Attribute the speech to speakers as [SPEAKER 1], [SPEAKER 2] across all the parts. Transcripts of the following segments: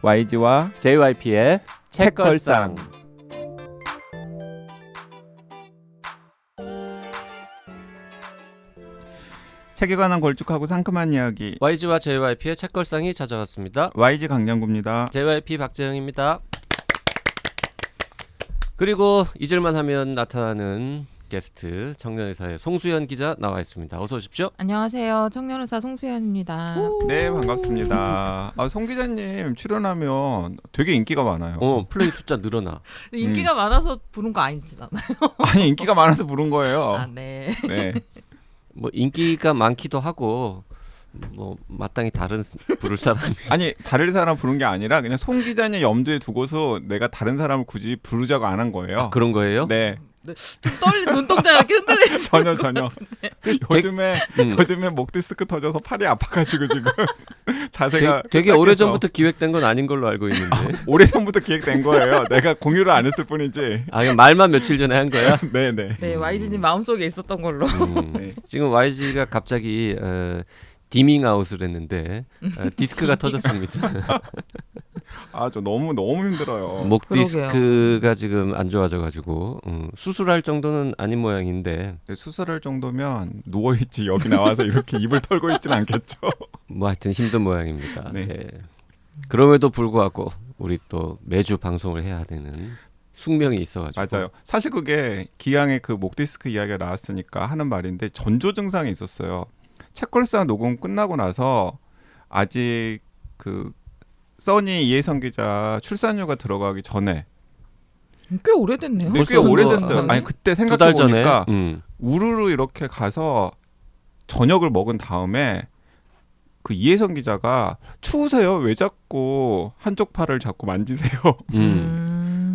[SPEAKER 1] YG와
[SPEAKER 2] JYP의 책걸상.
[SPEAKER 1] 책에 관한 걸쭉하고 상큼한 이야기
[SPEAKER 2] YG와 JYP의 책걸상이 찾아왔습니다.
[SPEAKER 1] YG 강량구입니다.
[SPEAKER 2] JYP 박재영입니다. 그리고 잊을만 하면 나타나는 게스트 청년의사의 송수연 기자 나와 있습니다. 어서 오십시오.
[SPEAKER 3] 안녕하세요. 청년의사 송수연입니다.
[SPEAKER 1] 네, 반갑습니다. 송 기자님 출연하면 되게 인기가 많아요.
[SPEAKER 2] 플레이 숫자 늘어나.
[SPEAKER 3] 인기가 많아서 부른 거 아니지 않아요?
[SPEAKER 1] 아니, 인기가 많아서 부른 거예요.
[SPEAKER 3] 아, 네.
[SPEAKER 1] 네.
[SPEAKER 2] 뭐 인기가 많기도 하고 뭐 마땅히 다른 부를 사람이
[SPEAKER 1] 아니, 다른 사람 부른 게 아니라 그냥 송 기자님 염두에 두고서 내가 다른 사람을 굳이 부르자고 안 한 거예요.
[SPEAKER 2] 그런 거예요?
[SPEAKER 1] 네.
[SPEAKER 3] 좀 떨리 눈동자 이렇게 흔들리죠.
[SPEAKER 1] 전혀. 요즘에 목 디스크 터져서 팔이 아파가지고 지금 자세가
[SPEAKER 2] 되게 오래전부터 기획된 건 아닌 걸로 알고 있는데.
[SPEAKER 1] 오래전부터 기획된 거예요. 내가 공유를 안 했을 뿐이지.
[SPEAKER 2] 그냥 말만 며칠 전에 한 거야?
[SPEAKER 1] 네네.
[SPEAKER 3] 네, YG님 마음속에 있었던 걸로.
[SPEAKER 1] 네.
[SPEAKER 2] 지금 YG가 갑자기 디밍 아웃을 했는데 디스크가 터졌습니다.
[SPEAKER 1] 저 너무 힘들어요.
[SPEAKER 2] 목
[SPEAKER 3] 그러게요.
[SPEAKER 2] 디스크가 지금 안 좋아져가지고 수술할 정도는 아닌 모양인데
[SPEAKER 1] 수술할 정도면 누워있지 여기 나와서 이렇게 입을 털고 있진 않겠죠.
[SPEAKER 2] 뭐 하여튼 힘든 모양입니다.
[SPEAKER 1] 네.
[SPEAKER 2] 네. 그럼에도 불구하고 우리 또 매주 방송을 해야 되는 숙명이 있어가지고.
[SPEAKER 1] 맞아요. 사실 그게 기왕에 그 목 디스크 이야기가 나왔으니까 하는 말인데 전조 증상이 있었어요. 책걸상 녹음 끝나고 나서 아직 그 써니 이혜성 기자 출산휴가 들어가기 전에
[SPEAKER 3] 꽤 오래됐네요.
[SPEAKER 1] 꽤
[SPEAKER 2] 벌써
[SPEAKER 1] 오래됐어요.
[SPEAKER 3] 뭐,
[SPEAKER 1] 아니 그때
[SPEAKER 2] 두 달 전에
[SPEAKER 1] 생각해보니까 우르르 이렇게 가서 저녁을 먹은 다음에 그 이혜성 기자가 추우세요? 왜 자꾸 한쪽 팔을 자꾸 만지세요?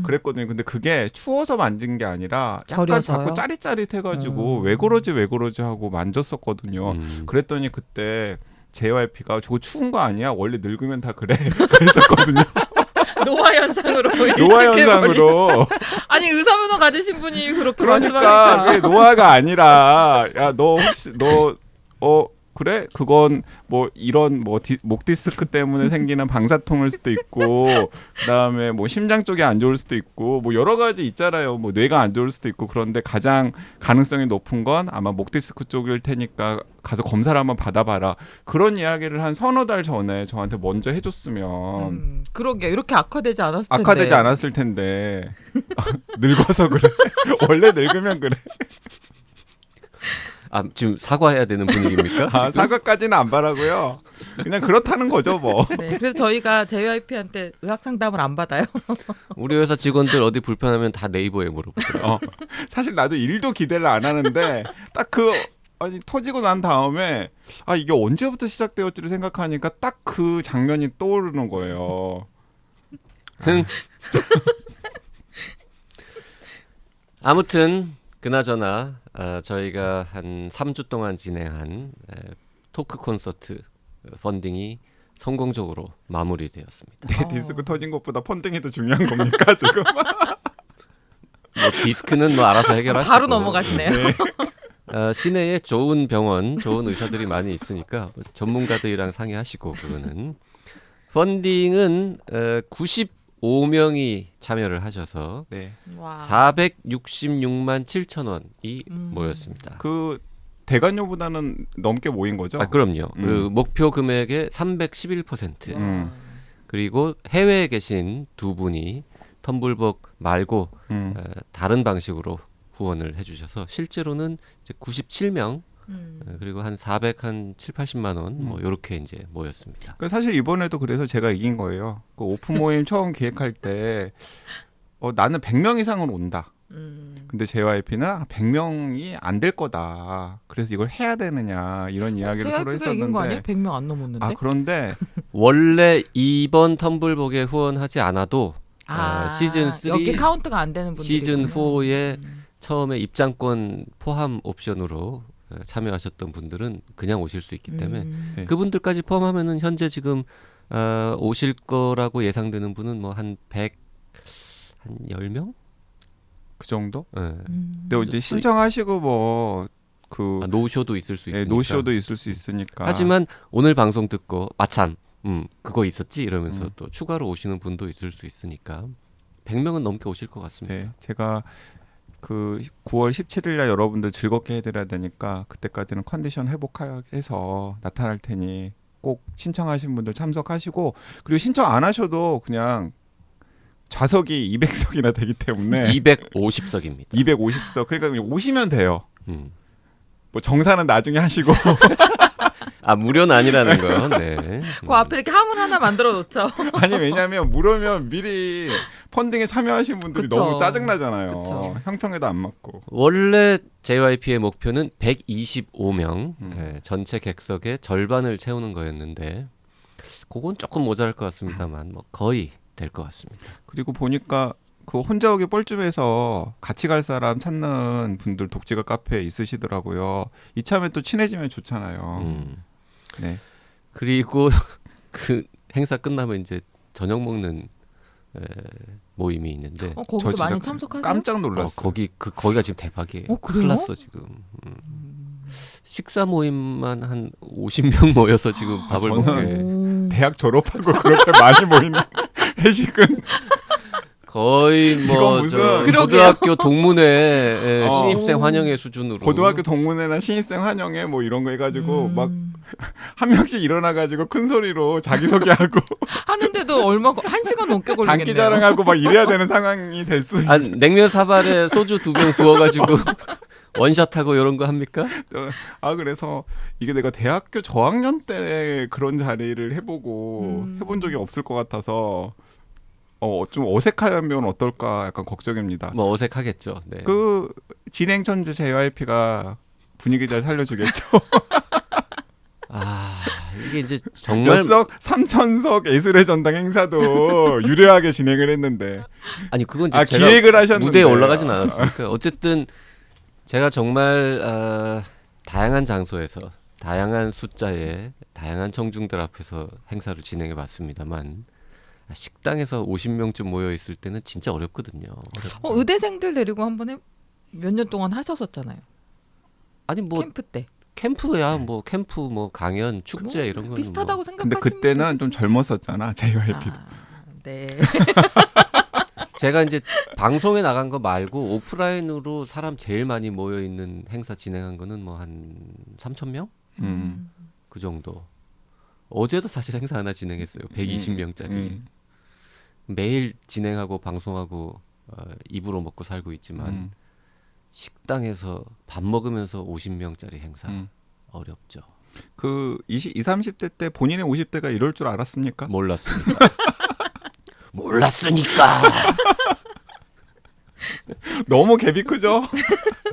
[SPEAKER 1] 그랬거든요. 근데 그게 추워서 만진 게 아니라 약간
[SPEAKER 3] 저려서요?
[SPEAKER 1] 자꾸 짜릿짜릿해가지고 왜 그러지 하고 만졌었거든요. 그랬더니 그때 JYP가 저거 추운 거 아니야? 원래 늙으면 다 그래. 그랬었거든요.
[SPEAKER 3] 노화 현상으로.
[SPEAKER 1] 노화 현상으로.
[SPEAKER 3] 아니 의사면허 가지신 분이 그렇게
[SPEAKER 1] 그러니까
[SPEAKER 3] 말씀하니까.
[SPEAKER 1] 그게 노화가 아니라 야 너 혹시 그래? 그건 뭐 이런 목 디스크 때문에 생기는 방사통일 수도 있고 그다음에 뭐 심장 쪽이 안 좋을 수도 있고 뭐 여러 가지 있잖아요. 뭐 뇌가 안 좋을 수도 있고 그런데 가장 가능성이 높은 건 아마 목 디스크 쪽일 테니까 가서 검사를 한번 받아봐라. 그런 이야기를 한 서너 달 전에 저한테 먼저 해줬으면
[SPEAKER 3] 그러게요. 이렇게 악화되지 않았을 텐데.
[SPEAKER 1] 악화되지 않았을 텐데 늙어서 그래. 원래 늙으면 그래.
[SPEAKER 2] 지금 사과해야 되는 분위기입니까?
[SPEAKER 1] 사과까지는 안 바라고요. 그냥 그렇다는 거죠 뭐.
[SPEAKER 3] 네, 그래서 저희가 JYP한테 의학 상담을 안 받아요.
[SPEAKER 2] 우리 회사 직원들 어디 불편하면 다 네이버에 물어보더라고요.
[SPEAKER 1] 사실 나도 일도 기대를 안 하는데 딱 터지고 난 다음에 이게 언제부터 시작되었지를 생각하니까 딱 그 장면이 떠오르는 거예요.
[SPEAKER 2] 아무튼 그나저나 저희가 한 3주 동안 진행한 토크 콘서트 펀딩이 성공적으로 마무리되었습니다.
[SPEAKER 1] 디스크 터진 것보다 펀딩이 더 중요한 겁니까 지금?
[SPEAKER 2] 뭐 디스크는 뭐 알아서 해결하시고
[SPEAKER 3] 바로 넘어가시네요.
[SPEAKER 1] 네.
[SPEAKER 2] 시내에 좋은 병원, 좋은 의사들이 많이 있으니까 전문가들이랑 상의하시고 그거는 펀딩은 95명이 참여를 하셔서
[SPEAKER 1] 네.
[SPEAKER 3] 와.
[SPEAKER 2] 466만 7천 원이 모였습니다.
[SPEAKER 1] 그 대관료보다는 넘게 모인 거죠?
[SPEAKER 2] 그럼요. 그 목표 금액의 311%. 그리고 해외에 계신 두 분이 텀블벅 말고 다른 방식으로 후원을 해주셔서 실제로는 이제 97명 그리고 한 470-80만 원 뭐 이렇게 이제 모였습니다.
[SPEAKER 1] 사실 이번에도 그래서 제가 이긴 거예요. 그 오픈 모임 처음 기획할 때 나는 100명 이상은 온다. 근데 JYP는 100명이 안 될 거다. 그래서 이걸 해야 되느냐 이런 이야기를 서로
[SPEAKER 3] JYP가 이긴 거 아니에요?
[SPEAKER 1] 했었는데
[SPEAKER 3] 100명 안 넘었는데?
[SPEAKER 1] 그런데
[SPEAKER 2] 원래 이번 텀블벅에 후원하지 않아도 시즌 3
[SPEAKER 3] 여기 카운트가 안 되는 분들이
[SPEAKER 2] 시즌
[SPEAKER 3] 있군요.
[SPEAKER 2] 4에 처음에 입장권 포함 옵션으로 참여하셨던 분들은 그냥 오실 수 있기 때문에
[SPEAKER 1] 네.
[SPEAKER 2] 그분들까지 포함하면은 현재 지금 오실 거라고 예상되는 분은 뭐 한 10명?
[SPEAKER 1] 그 정도?
[SPEAKER 2] 네.
[SPEAKER 1] 근데 이제 신청하시고 노쇼도
[SPEAKER 2] 노쇼도 있을 수 있으니까.
[SPEAKER 1] 노쇼도 있을 수 있으니까.
[SPEAKER 2] 하지만 오늘 방송 듣고 마참 그거 있었지 이러면서 또 추가로 오시는 분도 있을 수 있으니까 100명은 넘게 오실 것 같습니다.
[SPEAKER 1] 네, 제가 그 9월 17일 날 여러분들 즐겁게 해드려야 되니까 그때까지는 컨디션 회복해서 나타날 테니 꼭 신청하신 분들 참석하시고, 그리고 신청 안 하셔도 그냥 좌석이 200석이나 되기 때문에
[SPEAKER 2] 250석입니다.
[SPEAKER 1] 250석, 그러니까 그냥 오시면 돼요.
[SPEAKER 2] 음.
[SPEAKER 1] 뭐 정산은 나중에 하시고
[SPEAKER 2] 아 무료는 아니라는 거. 네.
[SPEAKER 3] 그 앞에 이렇게 화문 하나 만들어 놓죠.
[SPEAKER 1] 아니 왜냐하면 물으면 미리 펀딩에 참여하신 분들이
[SPEAKER 3] 그쵸.
[SPEAKER 1] 너무 짜증나잖아요.
[SPEAKER 3] 그쵸.
[SPEAKER 1] 형평에도 안 맞고.
[SPEAKER 2] 원래 JYP의 목표는 125명
[SPEAKER 1] 음.
[SPEAKER 2] 전체 객석의 절반을 채우는 거였는데 그건 조금 모자랄 것 같습니다만 뭐 거의 될 것 같습니다.
[SPEAKER 1] 그리고 보니까 그 혼자 오기 뻘쭘해서 같이 갈 사람 찾는 분들 독지가 카페에 있으시더라고요. 이참에 또 친해지면 좋잖아요. 네.
[SPEAKER 2] 그리고 그 행사 끝나면 이제 저녁 먹는 모임이 있는데
[SPEAKER 3] 거기도
[SPEAKER 1] 저
[SPEAKER 3] 많이
[SPEAKER 1] 진짜
[SPEAKER 3] 참석하세요?
[SPEAKER 1] 깜짝 놀랐어요.
[SPEAKER 2] 거기가 지금 대박이에요.
[SPEAKER 3] 그래요?
[SPEAKER 2] 큰일 났어 지금. 식사 모임만 한 50명 모여서 지금 밥을
[SPEAKER 1] 저는
[SPEAKER 2] 먹게.
[SPEAKER 1] 대학 졸업하고 그렇게 많이 모이는 회식은
[SPEAKER 2] 거의
[SPEAKER 1] 이건
[SPEAKER 2] 뭐
[SPEAKER 1] 무슨-
[SPEAKER 2] 저
[SPEAKER 3] 그러게요.
[SPEAKER 2] 고등학교 동문회
[SPEAKER 1] 어.
[SPEAKER 2] 신입생 환영회 수준으로
[SPEAKER 1] 고등학교 동문회나 신입생 환영회 뭐 이런 거 해가지고 막
[SPEAKER 3] 음.
[SPEAKER 1] 한 명씩 일어나가지고 큰 소리로 자기소개하고
[SPEAKER 3] 하는데도 얼마 1시간 넘게 걸리겠네요.
[SPEAKER 1] 장기 자랑하고 막 이래야 되는 상황이 될 수 있어요.
[SPEAKER 2] 아, 냉면 사발에 소주 2병 부어가지고 원샷하고 이런 거 합니까?
[SPEAKER 1] 아 그래서 이게 내가 대학교 저학년 때 그런 자리를 해보고 해본 적이 없을 것 같아서 좀 어색하면 어떨까 약간 걱정입니다.
[SPEAKER 2] 뭐 어색하겠죠. 네.
[SPEAKER 1] 그 진행 천재 JYP가 분위기 잘 살려주겠죠.
[SPEAKER 2] 아 이게 이제 정말
[SPEAKER 1] 몇석 3,000석 예술의 전당 행사도 유려하게 진행을 했는데
[SPEAKER 2] 아니 그건 이제 제가
[SPEAKER 1] 기획을 하셨는데
[SPEAKER 2] 무대에 올라가진 않았으니까 어쨌든 제가 정말 다양한 장소에서 다양한 숫자의 다양한 청중들 앞에서 행사를 진행해 봤습니다만 식당에서 50명쯤 모여 있을 때는 진짜 어렵거든요. 어렵죠.
[SPEAKER 3] 의대생들 데리고 한번 몇 년 동안 하셨었잖아요.
[SPEAKER 2] 아니 뭐
[SPEAKER 3] 캠프 때.
[SPEAKER 2] 캠프야 뭐 캠프 뭐 강연 축제 이런 거는
[SPEAKER 3] 비슷하다고
[SPEAKER 2] 뭐.
[SPEAKER 1] 근데
[SPEAKER 3] 생각하시면
[SPEAKER 1] 그때는 좀 젊었었잖아 JYP도.
[SPEAKER 3] 네.
[SPEAKER 2] 제가 이제 방송에 나간 거 말고 오프라인으로 사람 제일 많이 모여 있는 행사 진행한 거는 뭐 한 3,000명 그 정도. 어제도 사실 행사 하나 진행했어요. 120명짜리. 매일 진행하고 방송하고 입으로 먹고 살고 있지만 식당에서 밥 먹으면서 50명짜리 행사 어렵죠.
[SPEAKER 1] 그 20, 30대 때 본인의 50대가 이럴 줄 알았습니까?
[SPEAKER 2] 몰랐습니다. 몰랐으니까.
[SPEAKER 1] 너무 갭이 크죠?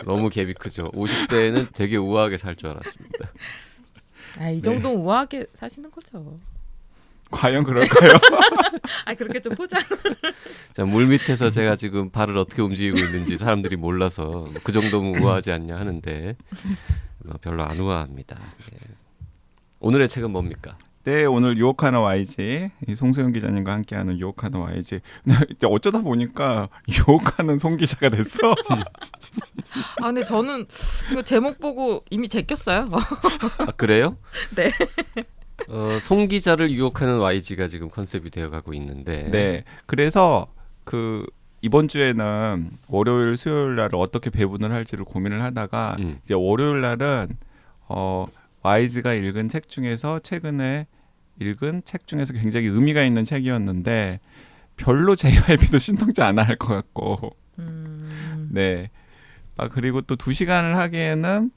[SPEAKER 2] 너무 갭이 크죠. 50대는 되게 우아하게 살 줄 알았습니다.
[SPEAKER 3] 이 정도 우아하게 사시는 거죠.
[SPEAKER 1] 과연 그럴까요?
[SPEAKER 3] 그렇게 좀 포장.
[SPEAKER 2] 자, 물 밑에서 제가 지금 발을 어떻게 움직이고 있는지 사람들이 몰라서 그 정도면 우아하지 않냐 하는데 별로 안 우아합니다. 네. 오늘의 책은 뭡니까?
[SPEAKER 1] 네, 오늘 유혹하는 YG 이 송소영 기자님과 함께하는 유혹하는 YG. 이제 어쩌다 보니까 유혹하는 송 기자가 됐어.
[SPEAKER 3] 근데 저는 이거 제목 보고 이미 제꼈어요.
[SPEAKER 2] 아, 그래요?
[SPEAKER 3] 네.
[SPEAKER 2] 송 기자를 유혹하는 YG가 지금 컨셉이 되어가고 있는데.
[SPEAKER 1] 네, 그래서 그 이번 주에는 월요일, 수요일 날을 어떻게 배분을 할지를 고민을 하다가 이제 월요일 날은 YG가 읽은 책 중에서 최근에 읽은 책 중에서 굉장히 의미가 있는 책이었는데 별로 JYP도 신통치 않아 할 것 같고 네. 그리고 또 2시간을 하기에는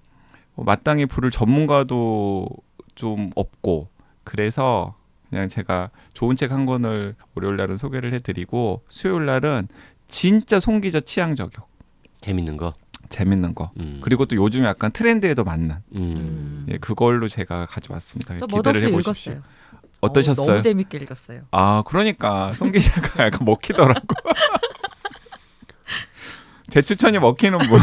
[SPEAKER 1] 마땅히 부를 전문가도 좀 없고 그래서 그냥 제가 좋은 책 한 권을 월요일 날은 소개를 해드리고 수요일 날은 진짜 송 기자 취향 저격
[SPEAKER 2] 재밌는 거
[SPEAKER 1] 재밌는 거 그리고 또 요즘 약간 트렌드에도 맞는 예, 그걸로 제가 가져왔습니다.
[SPEAKER 3] 저
[SPEAKER 1] 기대를
[SPEAKER 3] 머더스
[SPEAKER 1] 해보십시오.
[SPEAKER 3] 읽었어요.
[SPEAKER 1] 어떠셨어요?
[SPEAKER 3] 너무 재밌게 읽었어요.
[SPEAKER 1] 그러니까 송 기자가 약간 먹히더라고. 제 추천이 먹히는 분.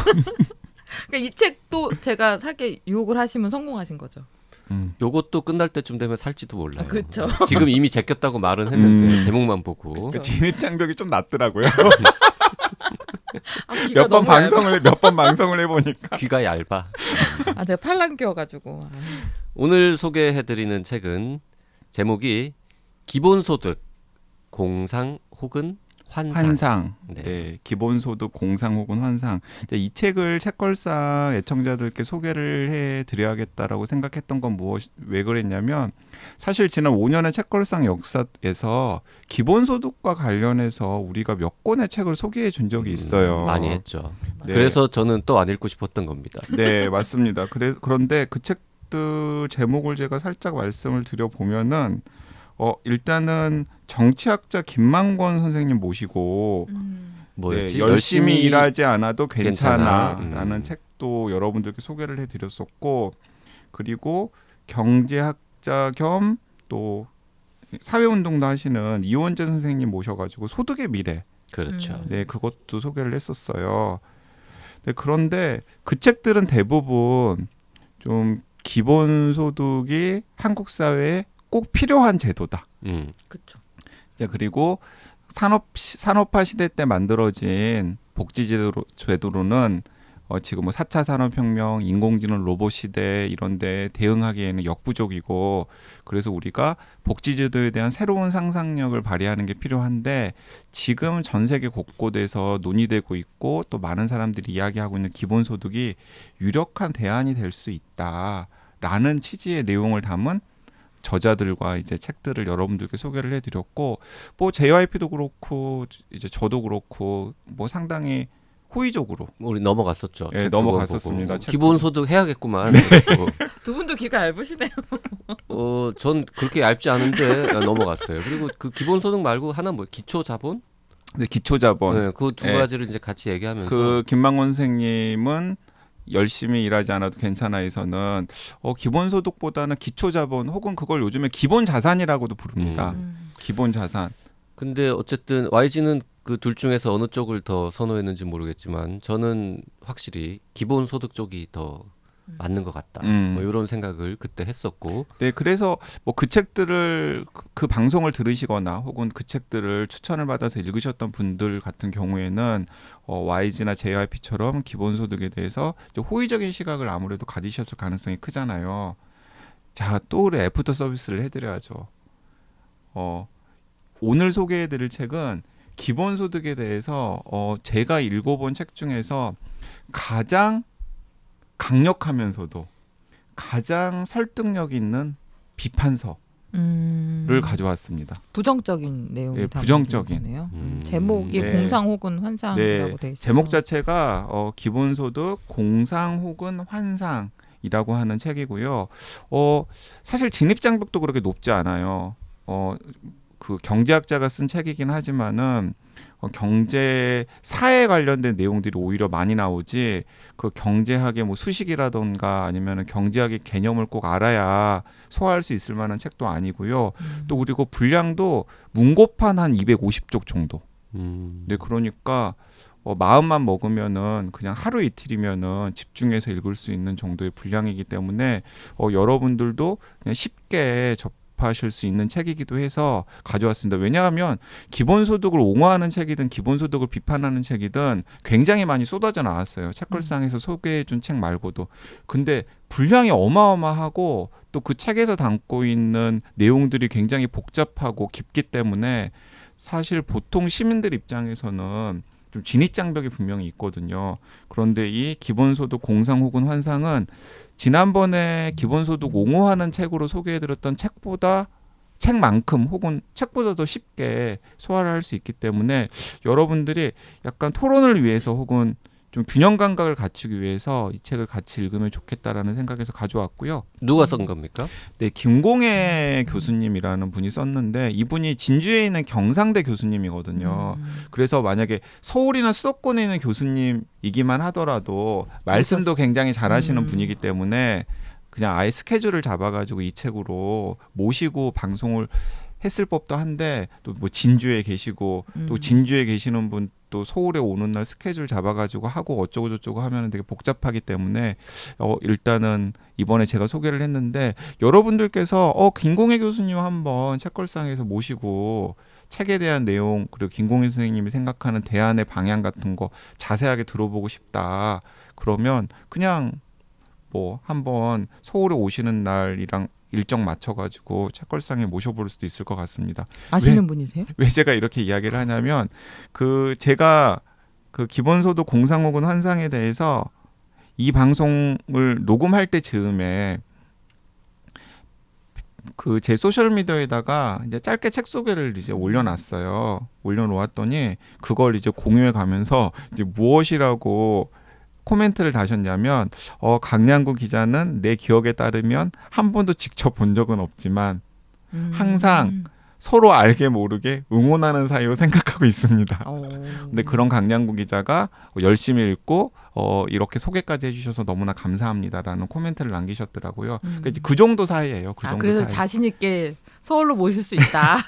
[SPEAKER 3] 그러니까 이 책도 제가 사게 유혹을 하시면 성공하신 거죠.
[SPEAKER 2] 요것도 끝날 때쯤 되면 살지도 몰라요.
[SPEAKER 3] 그렇죠.
[SPEAKER 2] 지금 이미 제꼈다고 말은 했는데 제목만 보고.
[SPEAKER 1] 그 진입 장벽이 좀 낮더라고요.
[SPEAKER 3] 귀가
[SPEAKER 1] 몇 번
[SPEAKER 3] 너무 얇아.
[SPEAKER 1] 방송을 해보니까.
[SPEAKER 2] 귀가 얇아.
[SPEAKER 3] 제가 팔랑 끼워가지고.
[SPEAKER 2] 오늘 소개해드리는 책은 제목이 기본소득 공상 혹은 환상.
[SPEAKER 1] 환상.
[SPEAKER 2] 네.
[SPEAKER 1] 네. 기본소득 공상 혹은 환상. 이제 이 책을 책걸상 애청자들께 소개를 해드려야겠다라고 생각했던 건 왜 그랬냐면 사실 지난 5년의 책걸상 역사에서 기본소득과 관련해서 우리가 몇 권의 책을 소개해 준 적이 있어요.
[SPEAKER 2] 많이 했죠.
[SPEAKER 1] 네.
[SPEAKER 2] 그래서 저는 또 안 읽고 싶었던 겁니다.
[SPEAKER 1] 네, 맞습니다. 그런데 그 책들 제목을 제가 살짝 말씀을 드려보면은 일단은 정치학자 김만권 선생님 모시고
[SPEAKER 2] 뭐였지?
[SPEAKER 1] 네, 열심히 일하지 않아도
[SPEAKER 2] 괜찮아.
[SPEAKER 1] 괜찮아라는 책도 여러분들께 소개를 해드렸었고, 그리고 경제학자 겸 또 사회운동도 하시는 이원재 선생님 모셔가지고 소득의 미래,
[SPEAKER 2] 그렇죠.
[SPEAKER 1] 네, 그것도 소개를 했었어요. 네, 그런데 그 책들은 대부분 좀 기본소득이 한국 사회에 꼭 필요한 제도다.
[SPEAKER 3] 그렇죠.
[SPEAKER 1] 그리고 산업화 시대 때 만들어진 복지제도로는 지금 뭐 4차 산업혁명, 인공지능 로봇 시대 이런 데 대응하기에는 역부족이고, 그래서 우리가 복지제도에 대한 새로운 상상력을 발휘하는 게 필요한데, 지금 전 세계 곳곳에서 논의되고 있고 또 많은 사람들이 이야기하고 있는 기본소득이 유력한 대안이 될 수 있다라는 취지의 내용을 담은 저자들과 이제 책들을 여러분들께 소개를 해드렸고, 뭐 JYP도 그렇고 이제 저도 그렇고 뭐 상당히 호의적으로
[SPEAKER 2] 우리 넘어갔었죠.
[SPEAKER 1] 예,
[SPEAKER 2] 책 그거
[SPEAKER 1] 넘어갔었습니다.
[SPEAKER 2] 보고.
[SPEAKER 1] 책
[SPEAKER 2] 기본소득 해야겠구만.
[SPEAKER 3] 두 분도 귀가 얇으시네요.
[SPEAKER 2] 전 그렇게 얇지 않은데 넘어갔어요. 그리고 그 기본소득 말고 하나 뭐 기초자본?
[SPEAKER 1] 네, 기초자본.
[SPEAKER 2] 네, 그 두
[SPEAKER 1] 예.
[SPEAKER 2] 가지를 이제 같이 얘기하면서
[SPEAKER 1] 그 김만권 선생님은 열심히 일하지 않아도 괜찮아에서는 기본소득보다는 기초자본 혹은 그걸 요즘에 기본자산이라고도 부릅니다. 기본자산.
[SPEAKER 2] 근데 어쨌든 YG는 그 둘 중에서 어느 쪽을 더 선호했는지 모르겠지만 저는 확실히 기본소득 쪽이 더 맞는 것 같다. 뭐 이런 생각을 그때 했었고.
[SPEAKER 1] 네, 그래서 뭐 그 책들을 그 방송을 들으시거나 혹은 그 책들을 추천을 받아서 읽으셨던 분들 같은 경우에는 YG나 JYP처럼 기본소득에 대해서 이제 호의적인 시각을 아무래도 가지셨을 가능성이 크잖아요. 자, 또 우리 애프터 서비스를 해드려야죠. 오늘 소개해드릴 책은 기본소득에 대해서 제가 읽어본 책 중에서 가장 강력하면서도 가장 설득력 있는 비판서를 가져왔습니다.
[SPEAKER 3] 부정적인 내용이
[SPEAKER 1] 예,
[SPEAKER 3] 담긴
[SPEAKER 1] 부정적인.
[SPEAKER 3] 거네요. 제목이
[SPEAKER 1] 네.
[SPEAKER 3] 공상 혹은 환상이라고 돼 있어요.
[SPEAKER 1] 제목 자체가 기본소득 공상 혹은 환상이라고 하는 책이고요. 사실 진입장벽도 그렇게 높지 않아요. 그 경제학자가 쓴 책이긴 하지만은 경제 사회 관련된 내용들이 오히려 많이 나오지, 그 경제학의 뭐 수식이라던가 아니면은 경제학의 개념을 꼭 알아야 소화할 수 있을 만한 책도 아니고요. 또 그리고 분량도 문고판 한 250쪽 정도. 네, 그러니까 마음만 먹으면은 그냥 하루 이틀이면은 집중해서 읽을 수 있는 정도의 분량이기 때문에 여러분들도 그냥 쉽게 접하실 수 있는 책이기도 해서 가져왔습니다. 왜냐하면 기본소득을 옹호하는 책이든 기본소득을 비판하는 책이든 굉장히 많이 쏟아져 나왔어요. 책걸상에서 소개해준 책 말고도. 근데 분량이 어마어마하고 또 그 책에서 담고 있는 내용들이 굉장히 복잡하고 깊기 때문에 사실 보통 시민들 입장에서는 좀 진입장벽이 분명히 있거든요. 그런데 이 기본소득 공상 혹은 환상은 지난번에 기본소득 옹호하는 책으로 소개해드렸던 책만큼 혹은 책보다 더 쉽게 소화를 할 수 있기 때문에 여러분들이 약간 토론을 위해서 혹은 좀 균형 감각을 갖추기 위해서 이 책을 같이 읽으면 좋겠다라는 생각에서 가져왔고요.
[SPEAKER 2] 누가 쓴 겁니까?
[SPEAKER 1] 네, 김공애 교수님이라는 분이 썼는데 이분이 진주에 있는 경상대 교수님이거든요. 그래서 만약에 서울이나 수도권에 있는 교수님이기만 하더라도 말씀도 굉장히 잘하시는 분이기 때문에 그냥 아예 스케줄을 잡아가지고 이 책으로 모시고 방송을 했을 법도 한데, 또 뭐 진주에 계시고 또 진주에 계시는 분 또 서울에 오는 날 스케줄 잡아가지고 하고 어쩌고 저쩌고 하면 되게 복잡하기 때문에 일단은 이번에 제가 소개를 했는데, 여러분들께서 김공애 교수님 한번 책걸상에서 모시고 책에 대한 내용, 그리고 김공애 선생님이 생각하는 대안의 방향 같은 거 자세하게 들어보고 싶다 그러면 그냥 뭐 한번 서울에 오시는 날이랑 일정 맞춰가지고 책걸상에 모셔볼 수도 있을 것 같습니다.
[SPEAKER 3] 아시는 분이세요?
[SPEAKER 1] 왜 제가 이렇게 이야기를 하냐면 제가 그 기본소득 공상 혹은 환상에 대해서 이 방송을 녹음할 때 즈음에 그 제 소셜 미디어에다가 이제 짧게 책 소개를 이제 올려놨어요. 올려놓았더니 그걸 이제 공유해 가면서 이제 무엇이라고 코멘트를 다셨냐면 강량구 기자는 내 기억에 따르면 한 번도 직접 본 적은 없지만 항상 서로 알게 모르게 응원하는 사이로 생각하고 있습니다. 근데 그런 강량구 기자가 열심히 읽고 이렇게 소개까지 해주셔서 너무나 감사합니다라는 코멘트를 남기셨더라고요. 그러니까 이제 그 정도 사이예요. 그 정도
[SPEAKER 3] 그래서
[SPEAKER 1] 사이.
[SPEAKER 3] 자신 있게 서울로 모실 수 있다.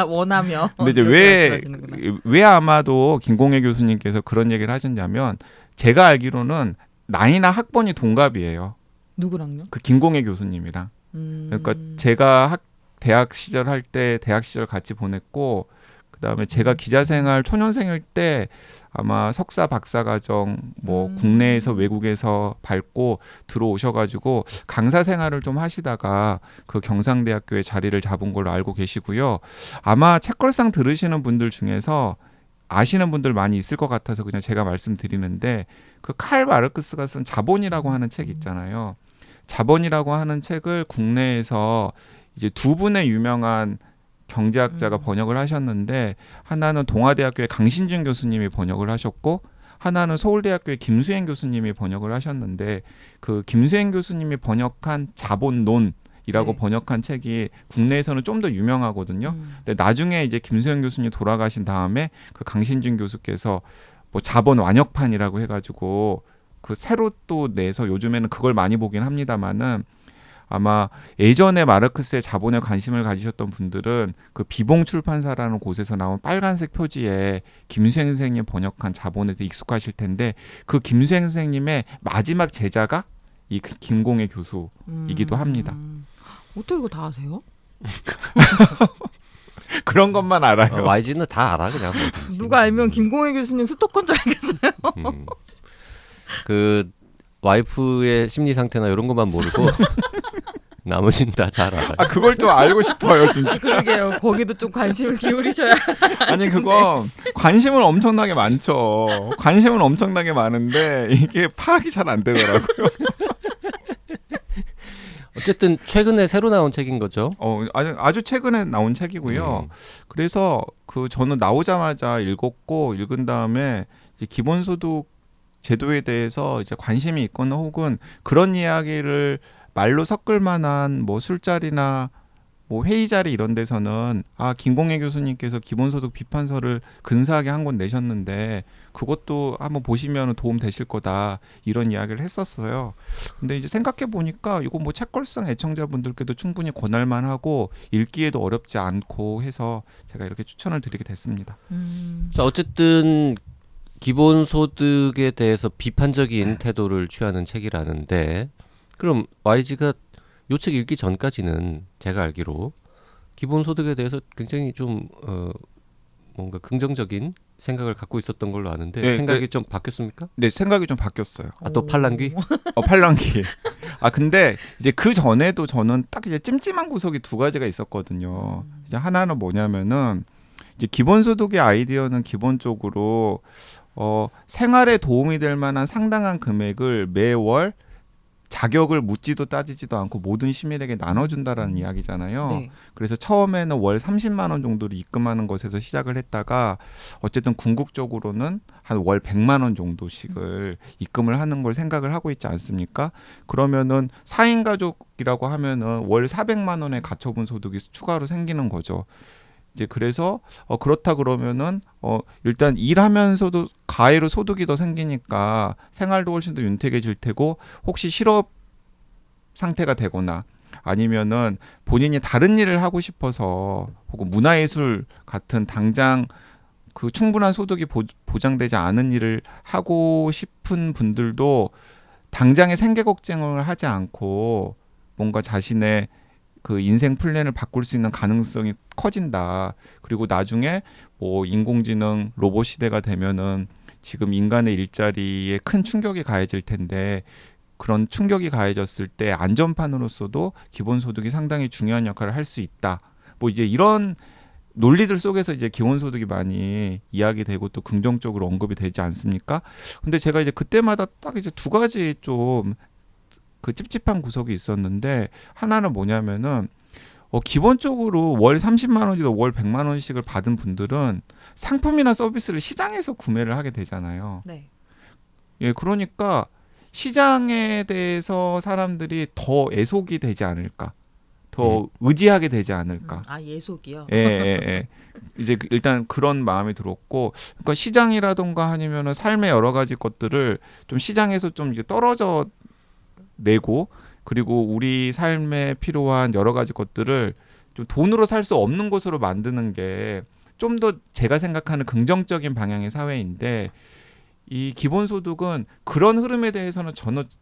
[SPEAKER 3] 원하면.
[SPEAKER 1] 근데 이제 왜 아마도 김공혜 교수님께서 그런 얘기를 하셨냐면 제가 알기로는 나이나 학번이 동갑이에요.
[SPEAKER 3] 누구랑요?
[SPEAKER 1] 그 김공혜 교수님이랑. 그러니까 제가 대학 시절 할 때 대학 시절 같이 보냈고 그다음에 제가 기자 생활 초년생일 때 아마 석사 박사 과정 뭐 국내에서 외국에서 밟고 들어오셔가지고 강사 생활을 좀 하시다가 그 경상대학교에 자리를 잡은 걸로 알고 계시고요. 아마 책걸상 들으시는 분들 중에서 아시는 분들 많이 있을 것 같아서 그냥 제가 말씀드리는데 그 칼 마르크스가 쓴 자본이라고 하는 책 있잖아요. 자본이라고 하는 책을 국내에서 이제 두 분의 유명한 경제학자가 번역을 하셨는데 하나는 동아대학교의 강신준 교수님이 번역을 하셨고 하나는 서울대학교의 김수행 교수님이 번역을 하셨는데 그 김수행 교수님이 번역한 자본론이라고 번역한 책이 국내에서는 좀 더 유명하거든요. 근데 나중에 이제 김수행 교수님 돌아가신 다음에 그 강신준 교수께서 뭐 자본 완역판이라고 해가지고 그 새로 또 내서 요즘에는 그걸 많이 보긴 합니다만은 아마 예전에 마르크스의 자본에 관심을 가지셨던 분들은 그 비봉 출판사라는 곳에서 나온 빨간색 표지에 김수행 선생님 번역한 자본에 대해 익숙하실 텐데 그 김수행 선생님의 마지막 제자가 이 김공혜 교수이기도 합니다.
[SPEAKER 3] 어떻게 이거 다 아세요?
[SPEAKER 1] 그런 것만 알아요.
[SPEAKER 2] YG는 다 알아 그냥.
[SPEAKER 3] 누가 알면 김공혜 교수님 스토커인 줄 알겠어요.
[SPEAKER 2] 그 와이프의 심리 상태나 이런 것만 모르고 나머지는 다 잘 알아요.
[SPEAKER 1] 그걸 좀 알고 싶어요, 진짜.
[SPEAKER 3] 그러게요. 거기도 좀 관심을 기울이셔야.
[SPEAKER 1] 아니 그거 관심은 엄청나게 많죠. 관심은 엄청나게 많은데 이게 파악이 잘 안 되더라고요.
[SPEAKER 2] 어쨌든 최근에 새로 나온 책인 거죠.
[SPEAKER 1] 아주 최근에 나온 책이고요. 그래서 저는 나오자마자 읽은 다음에 이제 기본소득 제도에 대해서 이제 관심이 있거나 혹은 그런 이야기를 말로 섞을 만한 뭐 술자리나 뭐 회의 자리 이런 데서는 김공혜 교수님께서 기본소득 비판서를 근사하게 한 권 내셨는데 그것도 한번 보시면 도움 되실 거다 이런 이야기를 했었어요. 근데 이제 생각해 보니까 이거 뭐 책걸상 애청자분들께도 충분히 권할 만하고 읽기에도 어렵지 않고 해서 제가 이렇게 추천을 드리게 됐습니다.
[SPEAKER 2] 자, 어쨌든 기본소득에 대해서 비판적인 태도를 취하는 책이라는데 그럼 YG가 이 책 읽기 전까지는 제가 알기로 기본소득에 대해서 굉장히 좀 뭔가 긍정적인 생각을 갖고 있었던 걸로 아는데 생각이 좀 바뀌었습니까?
[SPEAKER 1] 네, 생각이 좀 바뀌었어요.
[SPEAKER 2] 또 팔랑귀?
[SPEAKER 1] 팔랑귀. 근데 이제 그 전에도 저는 딱 이제 찜찜한 구석이 두 가지가 있었거든요. 이제 하나는 뭐냐면은 이제 기본소득의 아이디어는 기본적으로 생활에 도움이 될 만한 상당한 금액을 매월 자격을 묻지도 따지지도 않고 모든 시민에게 나눠준다라는 이야기잖아요.
[SPEAKER 3] 네.
[SPEAKER 1] 그래서 처음에는 월 30만 원 정도를 입금하는 것에서 시작을 했다가 어쨌든 궁극적으로는 한 월 100만 원 정도씩을 입금을 하는 걸 생각을 하고 있지 않습니까? 그러면은 4인 가족이라고 하면은 월 400만 원의 가처분 소득이 추가로 생기는 거죠. 이제 그래서 그렇다 그러면은 일단 일하면서도 가해로 소득이 더 생기니까 생활도 훨씬 더 윤택해질 테고 혹시 실업 상태가 되거나 아니면은 본인이 다른 일을 하고 싶어서 혹은 문화예술 같은 당장 그 충분한 소득이 보장되지 않은 일을 하고 싶은 분들도 당장의 생계 걱정을 하지 않고 뭔가 자신의 그 인생 플랜을 바꿀 수 있는 가능성이 커진다. 그리고 나중에 뭐 인공지능 로봇 시대가 되면은 지금 인간의 일자리에 큰 충격이 가해질 텐데 그런 충격이 가해졌을 때 안전판으로서도 기본소득이 상당히 중요한 역할을 할 수 있다. 뭐 이제 이런 논리들 속에서 이제 기본소득이 많이 이야기되고 또 긍정적으로 언급이 되지 않습니까? 근데 제가 이제 그때마다 딱 이제 두 가지 좀 그 찝찝한 구석이 있었는데 하나는 뭐냐면은 기본적으로 월 30만 원이든 월 100만 원씩을 받은 분들은 상품이나 서비스를 시장에서 구매를 하게 되잖아요.
[SPEAKER 3] 네.
[SPEAKER 1] 예, 그러니까 시장에 대해서 사람들이 더 애속이 되지 않을까, 더 의지하게 되지 않을까.
[SPEAKER 3] 예속이요.
[SPEAKER 1] 예. 이제 일단 그런 마음이 들었고, 그러니까 시장이라던가 아니면은 삶의 여러 가지 것들을 좀 시장에서 좀 이제 떨어져 내고, 그리고 우리 삶에 필요한 여러 가지 것들을 좀 돈으로 살 수 없는 것으로 만드는 게 좀 더 제가 생각하는 긍정적인 방향의 사회인데, 이 기본소득은 그런 흐름에 대해서는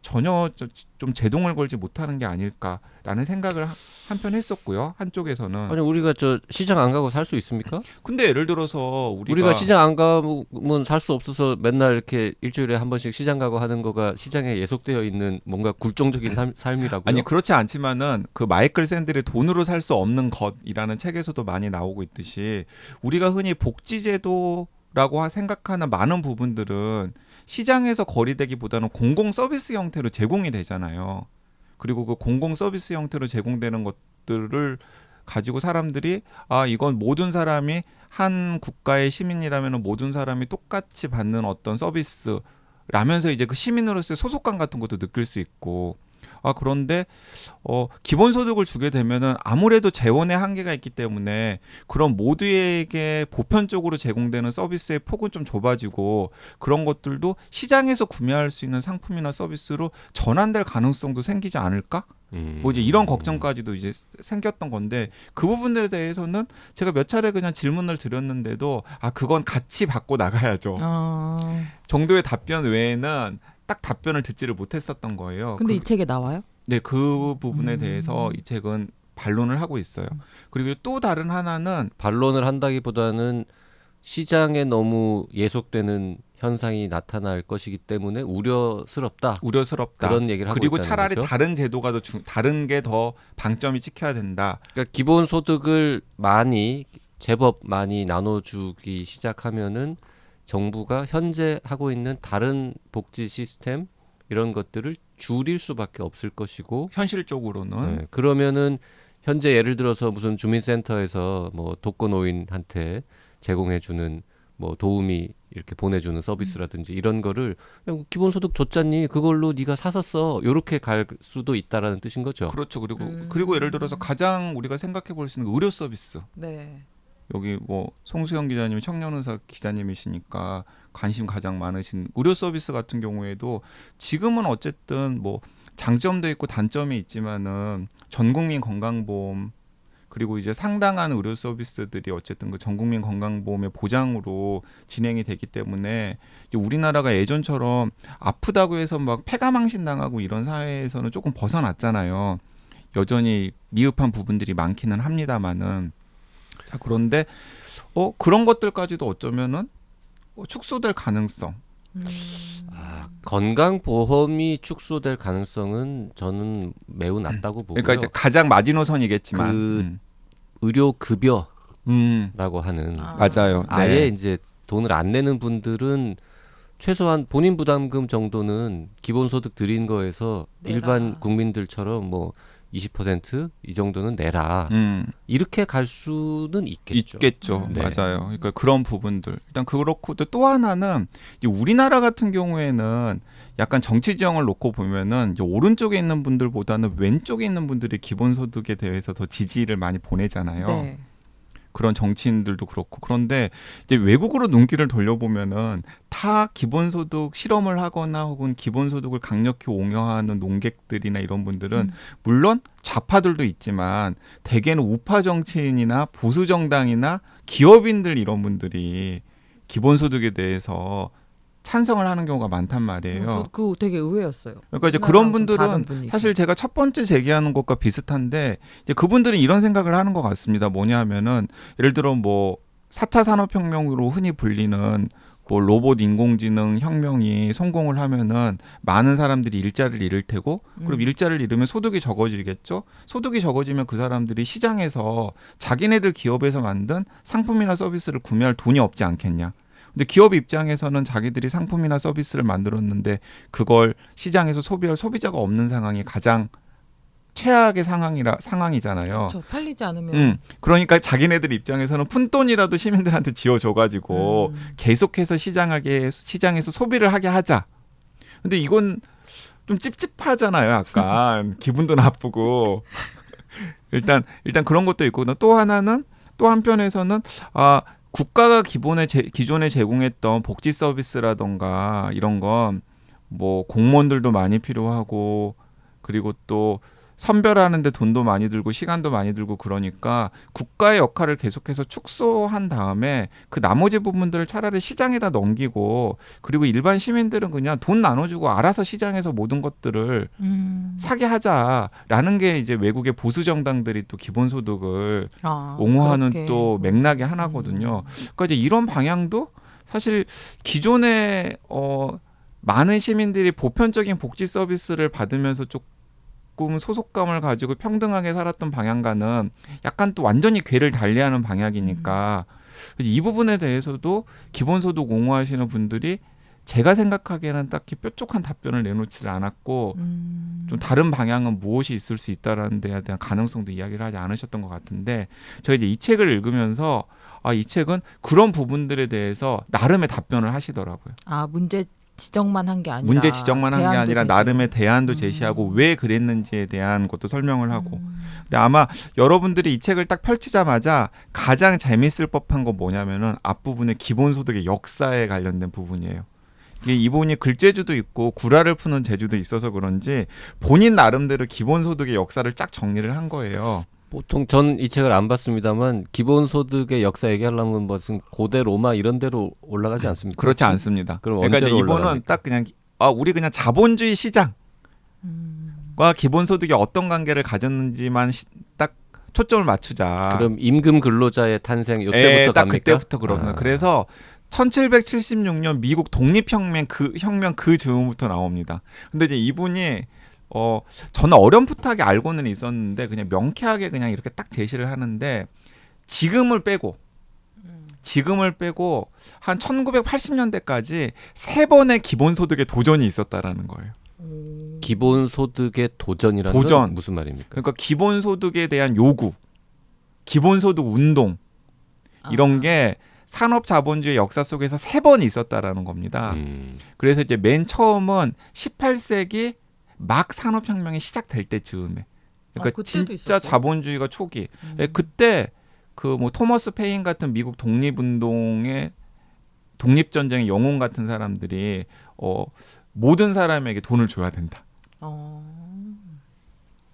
[SPEAKER 1] 전혀 좀 제동을 걸지 못하는 게 아닐까라는 생각을 한편 했었고요. 한쪽에서는.
[SPEAKER 2] 아니 우리가 저 시장 안 가고 살 수 있습니까?
[SPEAKER 1] 근데 예를 들어서
[SPEAKER 2] 우리가 시장 안 가면 살 수 없어서 맨날 이렇게 일주일에 한 번씩 시장 가고 하는 거가 시장에 예속되어 있는 뭔가 굴종적인 삶이라고요?
[SPEAKER 1] 아니 그렇지 않지만은 그 마이클 샌들의 돈으로 살 수 없는 것이라는 책에서도 많이 나오고 있듯이, 우리가 흔히 복지제도라고 생각하는 많은 부분들은 시장에서 거리되기보다는 공공 서비스 형태로 제공이 되잖아요. 그리고 그 공공 서비스 형태로 제공되는 것들을 가지고 사람들이 이건 모든 사람이 한 국가의 시민이라면 모든 사람이 똑같이 받는 어떤 서비스라면서 이제 그 시민으로서의 소속감 같은 것도 느낄 수 있고, 그런데 기본소득을 주게 되면은 아무래도 재원의 한계가 있기 때문에 그런 모두에게 보편적으로 제공되는 서비스의 폭은 좀 좁아지고, 그런 것들도 시장에서 구매할 수 있는 상품이나 서비스로 전환될 가능성도 생기지 않을까? 뭐 이제 이런 걱정까지도 이제 생겼던 건데, 그 부분들에 대해서는 제가 몇 차례 그냥 질문을 드렸는데도 그건 같이 받고 나가야죠 정도의 답변 외에는 딱 답변을 듣지를 못했었던 거예요.
[SPEAKER 3] 근데 이 책에 나와요?
[SPEAKER 1] 네, 그 부분에 대해서 이 책은 반론을 하고 있어요. 그리고 또 다른 하나는
[SPEAKER 2] 반론을 한다기보다는 시장에 너무 예속되는 현상이 나타날 것이기 때문에 우려스럽다. 그런 얘기를 하고
[SPEAKER 1] 그리고
[SPEAKER 2] 있다는
[SPEAKER 1] 차라리
[SPEAKER 2] 거죠.
[SPEAKER 1] 다른 제도가 다른 게 더 방점이 찍혀야 된다.
[SPEAKER 2] 그러니까 기본소득을 제법 많이 나눠주기 시작하면은 정부가 현재 하고 있는 다른 복지 시스템 이런 것들을 줄일 수밖에 없을 것이고,
[SPEAKER 1] 현실적으로는
[SPEAKER 2] 네, 그러면은 현재 예를 들어서 무슨 주민센터에서 뭐 독거노인한테 제공해주는 뭐 도우미 이렇게 보내주는 서비스라든지 이런 거를 그냥 기본소득 줬잖니 그걸로 네가 사서 써, 요렇게 갈 수도 있다라는 뜻인 거죠.
[SPEAKER 1] 그렇죠. 그리고 예를 들어서 가장 우리가 생각해 볼 수 있는 의료 서비스.
[SPEAKER 3] 네.
[SPEAKER 1] 여기 뭐 송수영 기자님이 청년의사 기자님이시니까 관심 가장 많으신 의료 서비스 같은 경우에도 지금은 어쨌든 뭐 장점도 있고 단점이 있지만은 전국민 건강보험, 그리고 이제 상당한 의료 서비스들이 어쨌든 그 전국민 건강보험의 보장으로 진행이 되기 때문에 이제 우리나라가 예전처럼 아프다고 해서 막 폐가망신 당하고 이런 사회에서는 조금 벗어났잖아요. 여전히 미흡한 부분들이 많기는 합니다만은. 자, 그런데 그런 것들까지도 어쩌면은 축소될 가능성.
[SPEAKER 2] 건강보험이 축소될 가능성은 저는 매우 낮다고 보고요.
[SPEAKER 1] 그러니까 이제 가장 마지노선이겠지만
[SPEAKER 2] 의료급여라고 하는
[SPEAKER 1] 맞아요.
[SPEAKER 2] 아예
[SPEAKER 1] 네.
[SPEAKER 2] 이제 돈을 안 내는 분들은 최소한 본인 부담금 정도는 기본소득 드린 거에서
[SPEAKER 3] 내라.
[SPEAKER 2] 일반 국민들처럼 뭐 20%이 정도는 내라. 이렇게 갈 수는 있겠죠. 네.
[SPEAKER 1] 맞아요. 그러니까 그런 부분들. 일단 그렇고 또 하나는 이제 우리나라 같은 경우에는 약간 정치 지형을 놓고 보면은 이제 오른쪽에 있는 분들보다는 왼쪽에 있는 분들이 기본소득에 대해서 더 지지를 많이 보내잖아요.
[SPEAKER 3] 네.
[SPEAKER 1] 그런 정치인들도 그렇고. 그런데 이제 외국으로 눈길을 돌려보면은 다 기본소득 실험을 하거나 혹은 기본소득을 강력히 옹호하는 농객들이나 이런 분들은 물론 좌파들도 있지만 대개는 우파 정치인이나 보수 정당이나 기업인들 이런 분들이 기본소득에 대해서 찬성을 하는 경우가 많단 말이에요.
[SPEAKER 3] 그거 되게 의외였어요.
[SPEAKER 1] 그러니까 이제 그런 분들은 사실 제가 첫 번째 제기하는 것과 비슷한데 이제 그분들은 이런 생각을 하는 것 같습니다. 뭐냐면은 예를 들어 뭐 4차 산업혁명으로 흔히 불리는 뭐 로봇 인공지능 혁명이 성공을 하면은 많은 사람들이 일자리를 잃을 테고 그럼 일자리를 잃으면 소득이 적어지겠죠. 소득이 적어지면 그 사람들이 시장에서 자기네들 기업에서 만든 상품이나 서비스를 구매할 돈이 없지 않겠냐. 근데 기업 입장에서는 자기들이 상품이나 서비스를 만들었는데 그걸 시장에서 소비할 소비자가 없는 상황이 가장 최악의 상황이잖아요.
[SPEAKER 3] 그렇죠. 팔리지 않으면.
[SPEAKER 1] 그러니까 자기네들 입장에서는 푼돈이라도 시민들한테 지어줘가지고 계속해서 시장에서 소비를 하게 하자. 근데 이건 좀 찝찝하잖아요. 약간 기분도 나쁘고. 일단 그런 것도 있고 또 하나는 또 한편에서는 국가가 기존에 제공했던 복지 서비스라던가 이런 건 뭐 공무원들도 많이 필요하고 그리고 또 선별하는데 돈도 많이 들고 시간도 많이 들고 그러니까 국가의 역할을 계속해서 축소한 다음에 그 나머지 부분들을 차라리 시장에다 넘기고 그리고 일반 시민들은 그냥 돈 나눠주고 알아서 시장에서 모든 것들을 사게 하자라는 게 이제 외국의 보수 정당들이 또 기본소득을 옹호하는
[SPEAKER 3] 그렇게.
[SPEAKER 1] 또 맥락의 하나거든요. 그러니까 이제 이런 방향도 사실 기존에 많은 시민들이 보편적인 복지 서비스를 받으면서 조금 소속감을 가지고 평등하게 살았던 방향과는 약간 또 완전히 궤를 달리하는 방향이니까 이 부분에 대해서도 기본소득 옹호하시는 분들이 제가 생각하기에는 딱히 뾰족한 답변을 내놓지를 않았고 좀 다른 방향은 무엇이 있을 수 있다라는 데에 대한 가능성도 이야기를 하지 않으셨던 것 같은데 제가 이제 이 책을 읽으면서 이 책은 그런 부분들에 대해서 나름의 답변을 하시더라고요.
[SPEAKER 3] 문제 지적만 한 게 아니라
[SPEAKER 1] 문제 지적만 한 게 아니라
[SPEAKER 3] 제시하고.
[SPEAKER 1] 나름의 대안도 제시하고 왜 그랬는지에 대한 것도 설명을 하고 근데 아마 여러분들이 이 책을 딱 펼치자마자 가장 재밌을 법한 건 뭐냐면은 앞부분에 기본소득의 역사에 관련된 부분이에요. 이게 이분이 글재주도 있고 구라를 푸는 재주도 있어서 그런지 본인 나름대로 기본소득의 역사를 쫙 정리를 한 거예요.
[SPEAKER 2] 보통 전 이 책을 안 봤습니다만 기본소득의 역사 얘기하려면 무슨 고대 로마 이런 데로 올라가지 않습니까?
[SPEAKER 1] 그렇지 않습니다.
[SPEAKER 2] 그럼
[SPEAKER 1] 그러니까
[SPEAKER 2] 언제로
[SPEAKER 1] 이제 이분은
[SPEAKER 2] 올라갑니까?
[SPEAKER 1] 딱 그냥 우리 그냥 자본주의 시장과 기본소득이 어떤 관계를 가졌는지만 딱 초점을 맞추자.
[SPEAKER 2] 그럼 임금 근로자의 탄생 이때부터
[SPEAKER 1] 딱
[SPEAKER 2] 갑니까?
[SPEAKER 1] 그때부터 그럽니다. 그래서 1776년 미국 독립혁명 그 즈음부터 나옵니다. 근데 이제 이분이 저는 어렴풋하게 알고는 있었는데 그냥 명쾌하게 그냥 이렇게 딱 제시를 하는데 지금을 빼고 한 1980년대까지 3번의 기본소득의 도전이 있었다라는 거예요.
[SPEAKER 2] 기본소득의 도전이라는
[SPEAKER 1] 도전.
[SPEAKER 2] 건 무슨 말입니까?
[SPEAKER 1] 그러니까 기본소득에 대한 요구, 기본소득 운동 이런 게 산업자본주의 역사 속에서 3번 있었다라는 겁니다. 그래서 이제 맨 처음은 18세기 막 산업혁명이 시작될 때 즈음에 그러니까 진짜
[SPEAKER 3] 있었어요?
[SPEAKER 1] 자본주의가 초기 그때 그 뭐 토머스 페인 같은 미국 독립운동의 독립전쟁의 영웅 같은 사람들이 모든 사람에게 돈을 줘야 된다.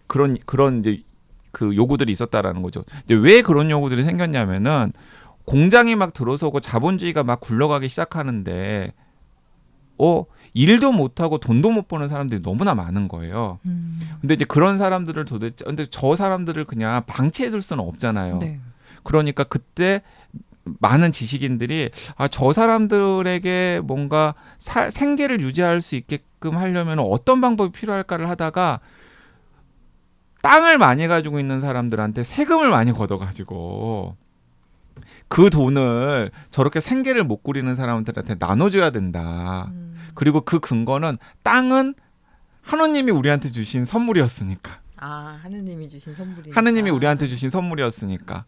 [SPEAKER 1] 그런 이제 그 요구들이 있었다라는 거죠. 이제 왜 그런 요구들이 생겼냐면은 공장이 막 들어서고 자본주의가 막 굴러가기 시작하는데 일도 못하고 돈도 못 버는 사람들이 너무나 많은 거예요. 근데 이제 그런 사람들을 근데 저 사람들을 그냥 방치해둘 수는 없잖아요.
[SPEAKER 3] 네.
[SPEAKER 1] 그러니까 그때 많은 지식인들이 저 사람들에게 뭔가 생계를 유지할 수 있게끔 하려면 어떤 방법이 필요할까를 하다가 땅을 많이 가지고 있는 사람들한테 세금을 많이 걷어가지고 그 돈을 저렇게 생계를 못 꾸리는 사람들한테 나눠줘야 된다. 그리고 그 근거는 땅은 하느님이 우리한테 주신 선물이었으니까.
[SPEAKER 3] 하느님이 주신 선물이니까.
[SPEAKER 1] 하느님이 우리한테 주신 선물이었으니까.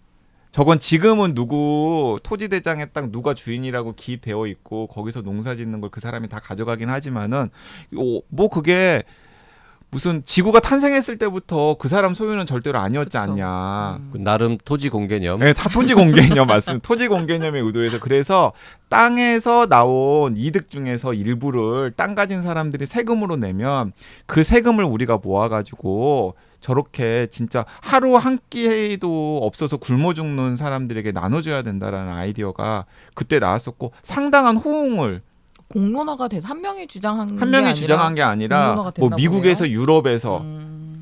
[SPEAKER 1] 저건 지금은 누구 토지대장에 딱 누가 주인이라고 기입되어 있고 거기서 농사 짓는 걸 그 사람이 다 가져가긴 하지만은 뭐 그게 무슨 지구가 탄생했을 때부터 그 사람 소유는 절대로 아니었지
[SPEAKER 3] 그쵸.
[SPEAKER 1] 않냐.
[SPEAKER 2] 나름 토지 공개념.
[SPEAKER 1] 네, 다 토지 공개념 맞습니다. 토지 공개념의 의도에서 그래서 땅에서 나온 이득 중에서 일부를 땅 가진 사람들이 세금으로 내면 그 세금을 우리가 모아가지고 저렇게 진짜 하루 한 끼도 없어서 굶어 죽는 사람들에게 나눠줘야 된다라는 아이디어가 그때 나왔었고 상당한 호응을
[SPEAKER 3] 공론화가 돼서 한 명이 주장한
[SPEAKER 1] 주장한 게 아니라
[SPEAKER 3] 공론화가
[SPEAKER 1] 뭐
[SPEAKER 3] 됐나
[SPEAKER 1] 미국에서
[SPEAKER 3] 보네요.
[SPEAKER 1] 유럽에서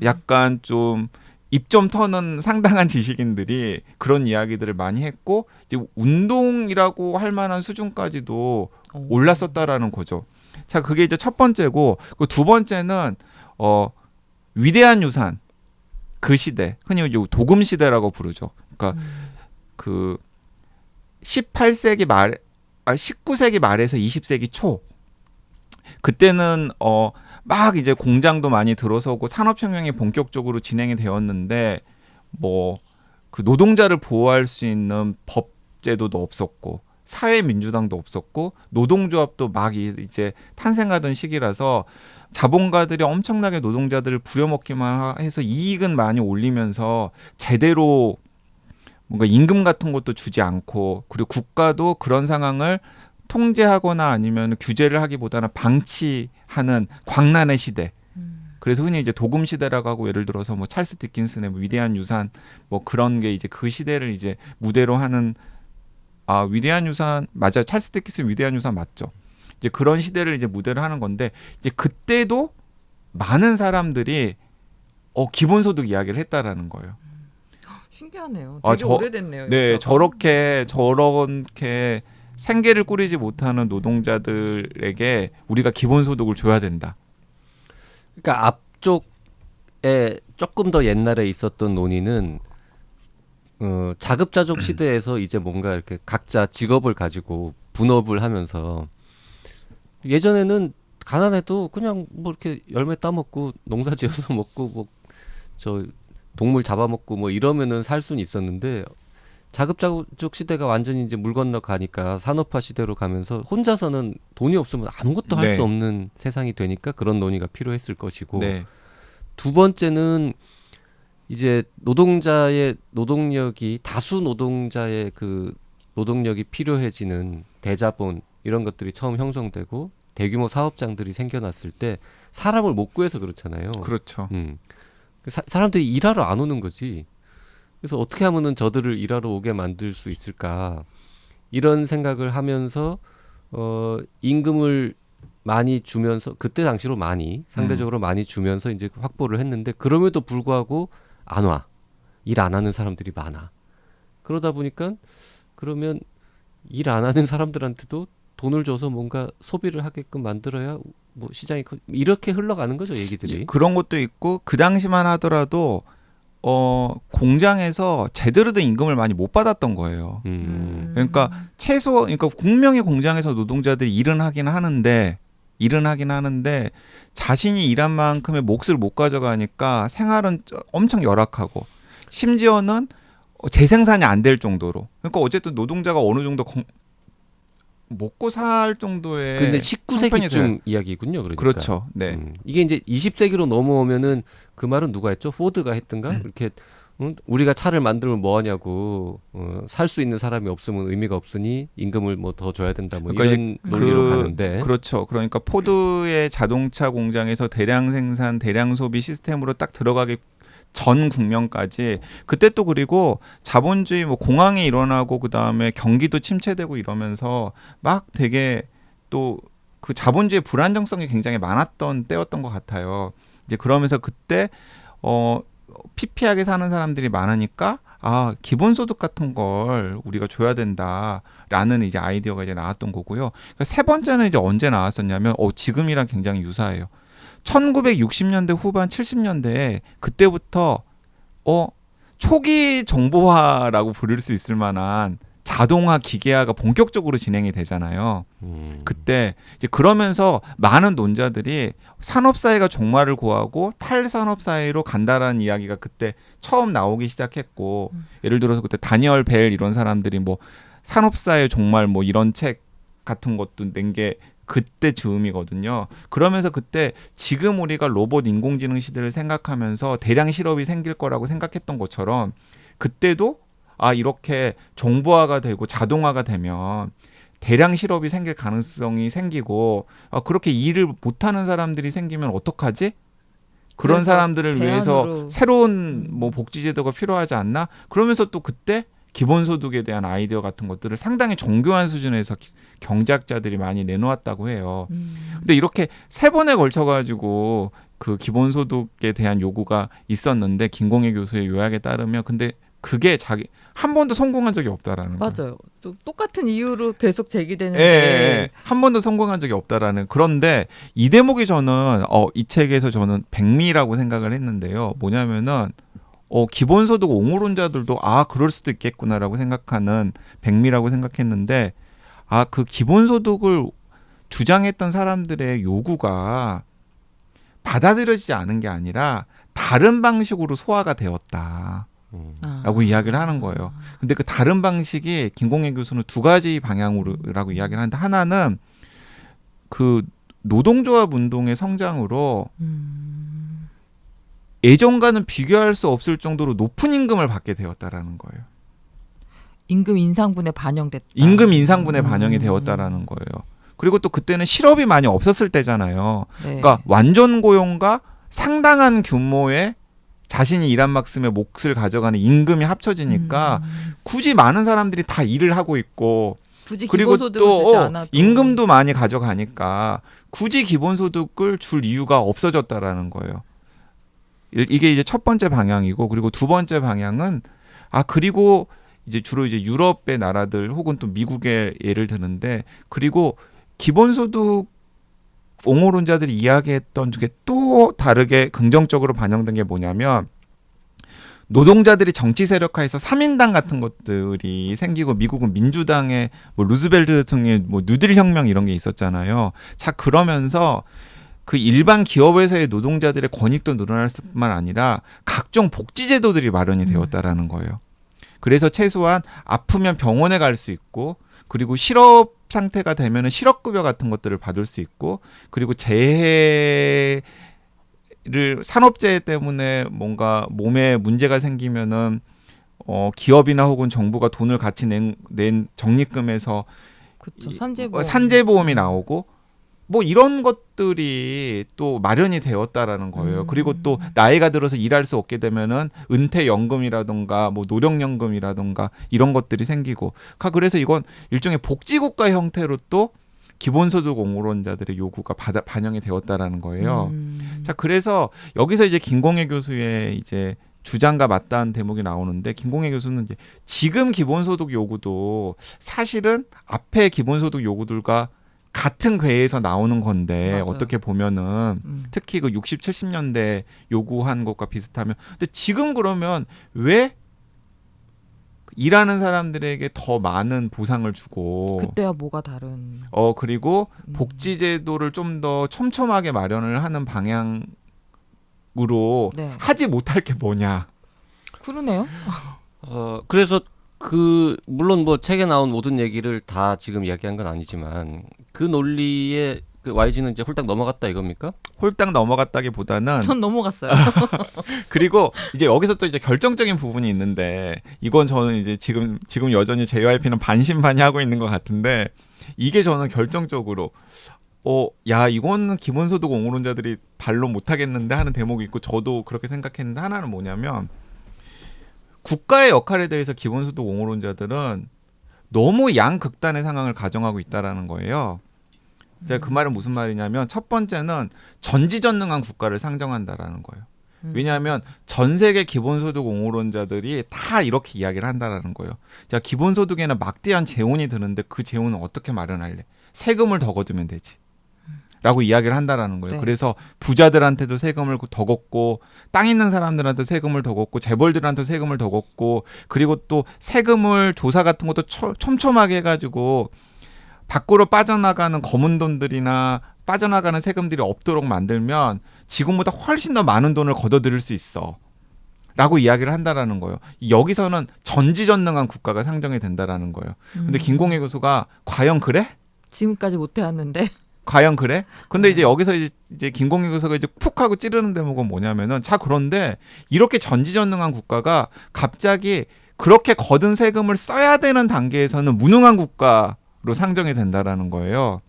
[SPEAKER 1] 약간 좀 입 좀 터는 상당한 지식인들이 그런 이야기들을 많이 했고 이제 운동이라고 할 만한 수준까지도 올랐었다라는 거죠. 자, 그게 이제 첫 번째고 그 두 번째는 위대한 유산 그 시대 흔히 이제 도금 시대라고 부르죠. 그러니까 그 18세기 말 19세기 말에서 20세기 초 그때는 막 이제 공장도 많이 들어서고 산업혁명이 본격적으로 진행이 되었는데 뭐 그 노동자를 보호할 수 있는 법제도도 없었고 사회민주당도 없었고 노동조합도 막 이제 탄생하던 시기라서 자본가들이 엄청나게 노동자들을 부려먹기만 해서 이익은 많이 올리면서 제대로 뭔가 임금 같은 것도 주지 않고 그리고 국가도 그런 상황을 통제하거나 아니면 규제를 하기보다는 방치하는 광란의 시대. 그래서 흔히 이제 도금 시대라고 하고 예를 들어서 뭐 찰스 디킨슨의 뭐 위대한 유산 뭐 그런 게 이제 그 시대를 이제 무대로 하는 위대한 유산 맞아요. 찰스 디킨슨 위대한 유산 맞죠. 이제 그런 시대를 이제 무대를 하는 건데 이제 그때도 많은 사람들이 기본소득 이야기를 했다라는 거예요.
[SPEAKER 3] 신기하네요. 되게 오래됐네요.
[SPEAKER 1] 네,
[SPEAKER 3] 역사가.
[SPEAKER 1] 저렇게 생계를 꾸리지 못하는 노동자들에게 우리가 기본소득을 줘야 된다.
[SPEAKER 2] 그러니까 앞쪽에 조금 더 옛날에 있었던 논의는 자급자족 시대에서 이제 뭔가 이렇게 각자 직업을 가지고 분업을 하면서 예전에는 가난해도 그냥 뭐 이렇게 열매 따먹고 농사 지어서 먹고 뭐 저 동물 잡아먹고 뭐 이러면은 살 수는 있었는데 자급자족 시대가 완전히 이제 물 건너 가니까 산업화 시대로 가면서 혼자서는 돈이 없으면 아무것도 할 수 없는 세상이 되니까 그런 논의가 필요했을 것이고
[SPEAKER 1] 네.
[SPEAKER 2] 두 번째는 이제 노동자의 노동력이 다수 노동자의 그 노동력이 필요해지는 대자본 이런 것들이 처음 형성되고 대규모 사업장들이 생겨났을 때 사람을 못 구해서 그렇잖아요.
[SPEAKER 1] 그렇죠.
[SPEAKER 2] 사람들이 일하러 안 오는 거지. 그래서 어떻게 하면은 저들을 일하러 오게 만들 수 있을까 이런 생각을 하면서 임금을 많이 주면서 그때 당시로 많이 상대적으로 많이 주면서 이제 확보를 했는데 그럼에도 불구하고 안 와. 일 안 하는 사람들이 많아. 그러다 보니까 그러면 일 안 하는 사람들한테도 돈을 줘서 뭔가 소비를 하게끔 만들어야 뭐 시장이 이렇게 흘러가는 거죠, 얘기들이.
[SPEAKER 1] 그런 것도 있고 그 당시만 하더라도 공장에서 제대로 된 임금을 많이 못 받았던 거예요. 그러니까 그러니까 분명히 공장에서 노동자들이 일은 하긴 하는데 자신이 일한 만큼의 몫을 못 가져가니까 생활은 엄청 열악하고 심지어는 재생산이 안 될 정도로. 그러니까 어쨌든 노동자가 어느 정도 먹고 살 정도의
[SPEAKER 2] 근데 19세기쯤 이야기군요. 그러니까.
[SPEAKER 1] 그렇죠. 네.
[SPEAKER 2] 이게 이제 20세기로 넘어오면은 그 말은 누가 했죠? 포드가 했던가? 이렇게 우리가 차를 만들면 뭐 하냐고 살 수 있는 사람이 없으면 의미가 없으니 임금을 뭐 더 줘야 된다 뭐
[SPEAKER 1] 그러니까
[SPEAKER 2] 이런 논리로 가는데
[SPEAKER 1] 그렇죠. 그러니까 포드의 자동차 공장에서 대량 생산, 대량 소비 시스템으로 딱 들어가기 전 국면까지 그때 또 그리고 자본주의 뭐 공황이 일어나고 그다음에 경기도 침체되고 이러면서 막 되게 또 그 자본주의 불안정성이 굉장히 많았던 때였던 것 같아요. 이제 그러면서 그때 피피하게 사는 사람들이 많으니까 기본소득 같은 걸 우리가 줘야 된다라는 이제 아이디어가 이제 나왔던 거고요. 그러니까 세 번째는 이제 언제 나왔었냐면 지금이랑 굉장히 유사해요. 1960년대 후반 70년대에 그때부터 초기 정보화라고 부를 수 있을 만한 자동화 기계화가 본격적으로 진행이 되잖아요. 그때 이제 그러면서 많은 논자들이 산업사회가 종말을 고하고 탈산업사회로 간다라는 이야기가 그때 처음 나오기 시작했고 예를 들어서 그때 다니엘 벨 이런 사람들이 뭐 산업사회 종말 뭐 이런 책 같은 것도 낸 게 그때 즈음이거든요. 그러면서 그때 지금 우리가 로봇 인공지능 시대를 생각하면서 대량 실업이 생길 거라고 생각했던 것처럼 그때도 이렇게 정보화가 되고 자동화가 되면 대량 실업이 생길 가능성이 생기고 그렇게 일을 못하는 사람들이 생기면 어떡하지? 그런 사람들을 위해서 새로운 뭐 복지제도가 필요하지 않나? 그러면서 또 그때 기본소득에 대한 아이디어 같은 것들을 상당히 정교한 수준에서 경제학자들이 많이 내놓았다고 해요. 근데 이렇게 세 번에 걸쳐가지고 그 기본소득에 대한 요구가 있었는데 김공혜 교수의 요약에 따르면 근데 그게 자기 한 번도 성공한 적이 없다라는 거예요.
[SPEAKER 3] 맞아요. 또 똑같은 이유로 계속
[SPEAKER 1] 예,
[SPEAKER 3] 제기되는데
[SPEAKER 1] 예. 한 번도 성공한 적이 없다라는 그런데 이 대목이 저는 이 책에서 저는 백미라고 생각을 했는데요. 뭐냐면은 기본소득 옹호론자들도 그럴 수도 있겠구나라고 생각하는 백미라고 생각했는데 그 기본소득을 주장했던 사람들의 요구가 받아들여지지 않은 게 아니라 다른 방식으로 소화가 되었다. 라고 이야기를 하는 거예요. 근데 그 다른 방식이 김공혜 교수는 두 가지 방향으로라고 이야기를 하는데 하나는 그 노동조합 운동의 성장으로 예전과는 비교할 수 없을 정도로 높은 임금을 받게 되었다라는 거예요.
[SPEAKER 3] 임금 인상분에 반영됐다.
[SPEAKER 1] 임금 인상분에 반영이 되었다라는 거예요. 그리고 또 그때는 실업이 많이 없었을 때잖아요.
[SPEAKER 3] 네.
[SPEAKER 1] 그러니까 완전 고용과 상당한 규모의 자신이 일한 만큼의 몫을 가져가는 임금이 합쳐지니까 굳이 많은 사람들이 다 일을 하고 있고
[SPEAKER 3] 굳이
[SPEAKER 1] 그리고
[SPEAKER 3] 기본소득을 주지
[SPEAKER 1] 또
[SPEAKER 3] 않아도
[SPEAKER 1] 임금도 많이 가져가니까 굳이 기본소득을 줄 이유가 없어졌다라는 거예요. 이게 이제 첫 번째 방향이고 그리고 두 번째 방향은 그리고 이제 주로 이제 유럽의 나라들 혹은 또 미국의 예를 드는데 그리고 기본소득 옹호론자들이 이야기했던 중에 또 다르게 긍정적으로 반영된 게 뭐냐면 노동자들이 정치 세력화해서 3인당 같은 것들이 생기고 미국은 민주당의 뭐 루즈벨트 대통령의 뭐 뉴딜 혁명 이런 게 있었잖아요. 자 그러면서 그 일반 기업에서의 노동자들의 권익도 늘어났을 뿐만 아니라 각종 복지 제도들이 마련이 되었다라는 거예요. 그래서 최소한 아프면 병원에 갈 수 있고 그리고 실업 상태가 되면은 실업급여 같은 것들을 받을 수 있고 그리고 재해를 산업재해 때문에 뭔가 몸에 문제가 생기면은 기업이나 혹은 정부가 돈을 같이 낸 적립금에서
[SPEAKER 3] 그쵸, 산재보험.
[SPEAKER 1] 산재보험이 나오고 뭐 이런 것들이 또 마련이 되었다라는 거예요. 그리고 또 나이가 들어서 일할 수 없게 되면은 은퇴연금이라든가 뭐 노령연금이라든가 이런 것들이 생기고 그래서 이건 일종의 복지국가 형태로 또 기본소득 옹호론자들의 요구가 반영이 되었다라는 거예요. 자 그래서 여기서 이제 김공혜 교수의 이제 주장과 맞닿은 대목이 나오는데 김공혜 교수는 이제 지금 기본소득 요구도 사실은 앞에 기본소득 요구들과 같은 궤에서 나오는 건데
[SPEAKER 3] 맞아요.
[SPEAKER 1] 어떻게 보면은 특히 그 60, 70년대 요구한 것과 비슷하면 근데 지금 그러면 왜 일하는 사람들에게 더 많은 보상을 주고
[SPEAKER 3] 그때와 뭐가 다른
[SPEAKER 1] 그리고 복지 제도를 좀 더 촘촘하게 마련을 하는 방향으로
[SPEAKER 3] 네.
[SPEAKER 1] 하지 못할 게 뭐냐.
[SPEAKER 3] 그러네요.
[SPEAKER 2] 그래서 물론 뭐 책에 나온 모든 얘기를 다 지금 이야기한 건 아니지만 그 논리에 그 YG는 이제 홀딱 넘어갔다 이겁니까?
[SPEAKER 1] 홀딱 넘어갔다기보다는
[SPEAKER 3] 전 넘어갔어요.
[SPEAKER 1] 그리고 이제 여기서 또 이제 결정적인 부분이 있는데 이건 저는 이제 지금 여전히 JYP는 반신반의하고 있는 것 같은데 이게 저는 결정적으로 이거는 기본소득 옹호론자들이 반론 못하겠는데 하는 대목이 있고 저도 그렇게 생각했는데 하나는 뭐냐면 국가의 역할에 대해서 기본소득 옹호론자들은 너무 양극단의 상황을 가정하고 있다라는 거예요. 제가 그 말은 무슨 말이냐면 첫 번째는 전지전능한 국가를 상정한다라는 거예요. 왜냐하면 전 세계 기본소득 옹호론자들이 다 이렇게 이야기를 한다라는 거예요. 자, 기본소득에는 막대한 재원이 드는데 그 재원은 어떻게 마련할래? 세금을 더 걷으면 되지. 라고 이야기를 한다라는 거예요.
[SPEAKER 3] 네.
[SPEAKER 1] 그래서 부자들한테도 세금을 더 걷고 땅 있는 사람들한테 세금을 더 걷고 재벌들한테 세금을 더 걷고 그리고 또 세금을 조사 같은 것도 촘촘하게 해가지고 밖으로 빠져나가는 검은 돈들이나 빠져나가는 세금들이 없도록 만들면 지금보다 훨씬 더 많은 돈을 걷어들일 수 있어. 라고 이야기를 한다라는 거예요. 여기서는 전지전능한 국가가 상정이 된다라는 거예요. 근데 김공혜 교수가 과연 그래?
[SPEAKER 3] 지금까지 못해왔는데
[SPEAKER 1] 과연 그래? 근데 이제 여기서 이제 김공희 교수가 이제 푹 하고 찌르는 대목은 뭐냐면은 그런데 이렇게 전지전능한 국가가 갑자기 그렇게 거둔 세금을 써야 되는 단계에서는 무능한 국가로 상정이 된다라는 거예요.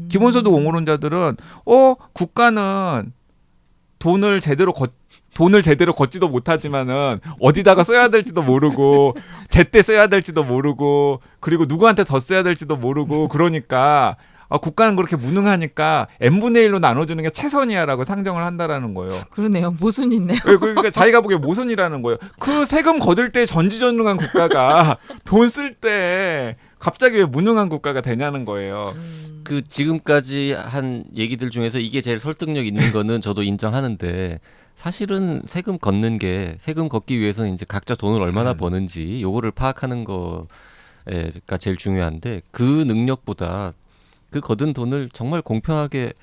[SPEAKER 1] 기본소득 옹호론자들은 국가는 돈을 제대로 걷지도 못하지만은 어디다가 써야 될지도 모르고 제때 써야 될지도 모르고 그리고 누구한테 더 써야 될지도 모르고 그러니까
[SPEAKER 4] 국가는 그렇게 무능하니까 n분의 1로 나눠주는 게 최선이야라고 상정을 한다라는 거예요.
[SPEAKER 3] 그러네요. 모순이 있네요.
[SPEAKER 4] 그러니까 자기가 보기에 모순이라는 거예요. 그 세금 거둘 때 전지전능한 국가가 돈 쓸 때 갑자기 왜 무능한 국가가 되냐는 거예요.
[SPEAKER 2] 그 지금까지 한 얘기들 중에서 이게 제일 설득력 있는 거는 저도 인정하는데 사실은 세금 걷기 위해서는 이제 각자 돈을 얼마나 버는지 요거를 파악하는 거가 제일 중요한데 그 능력보다 그 거둔 돈을 정말 공평하게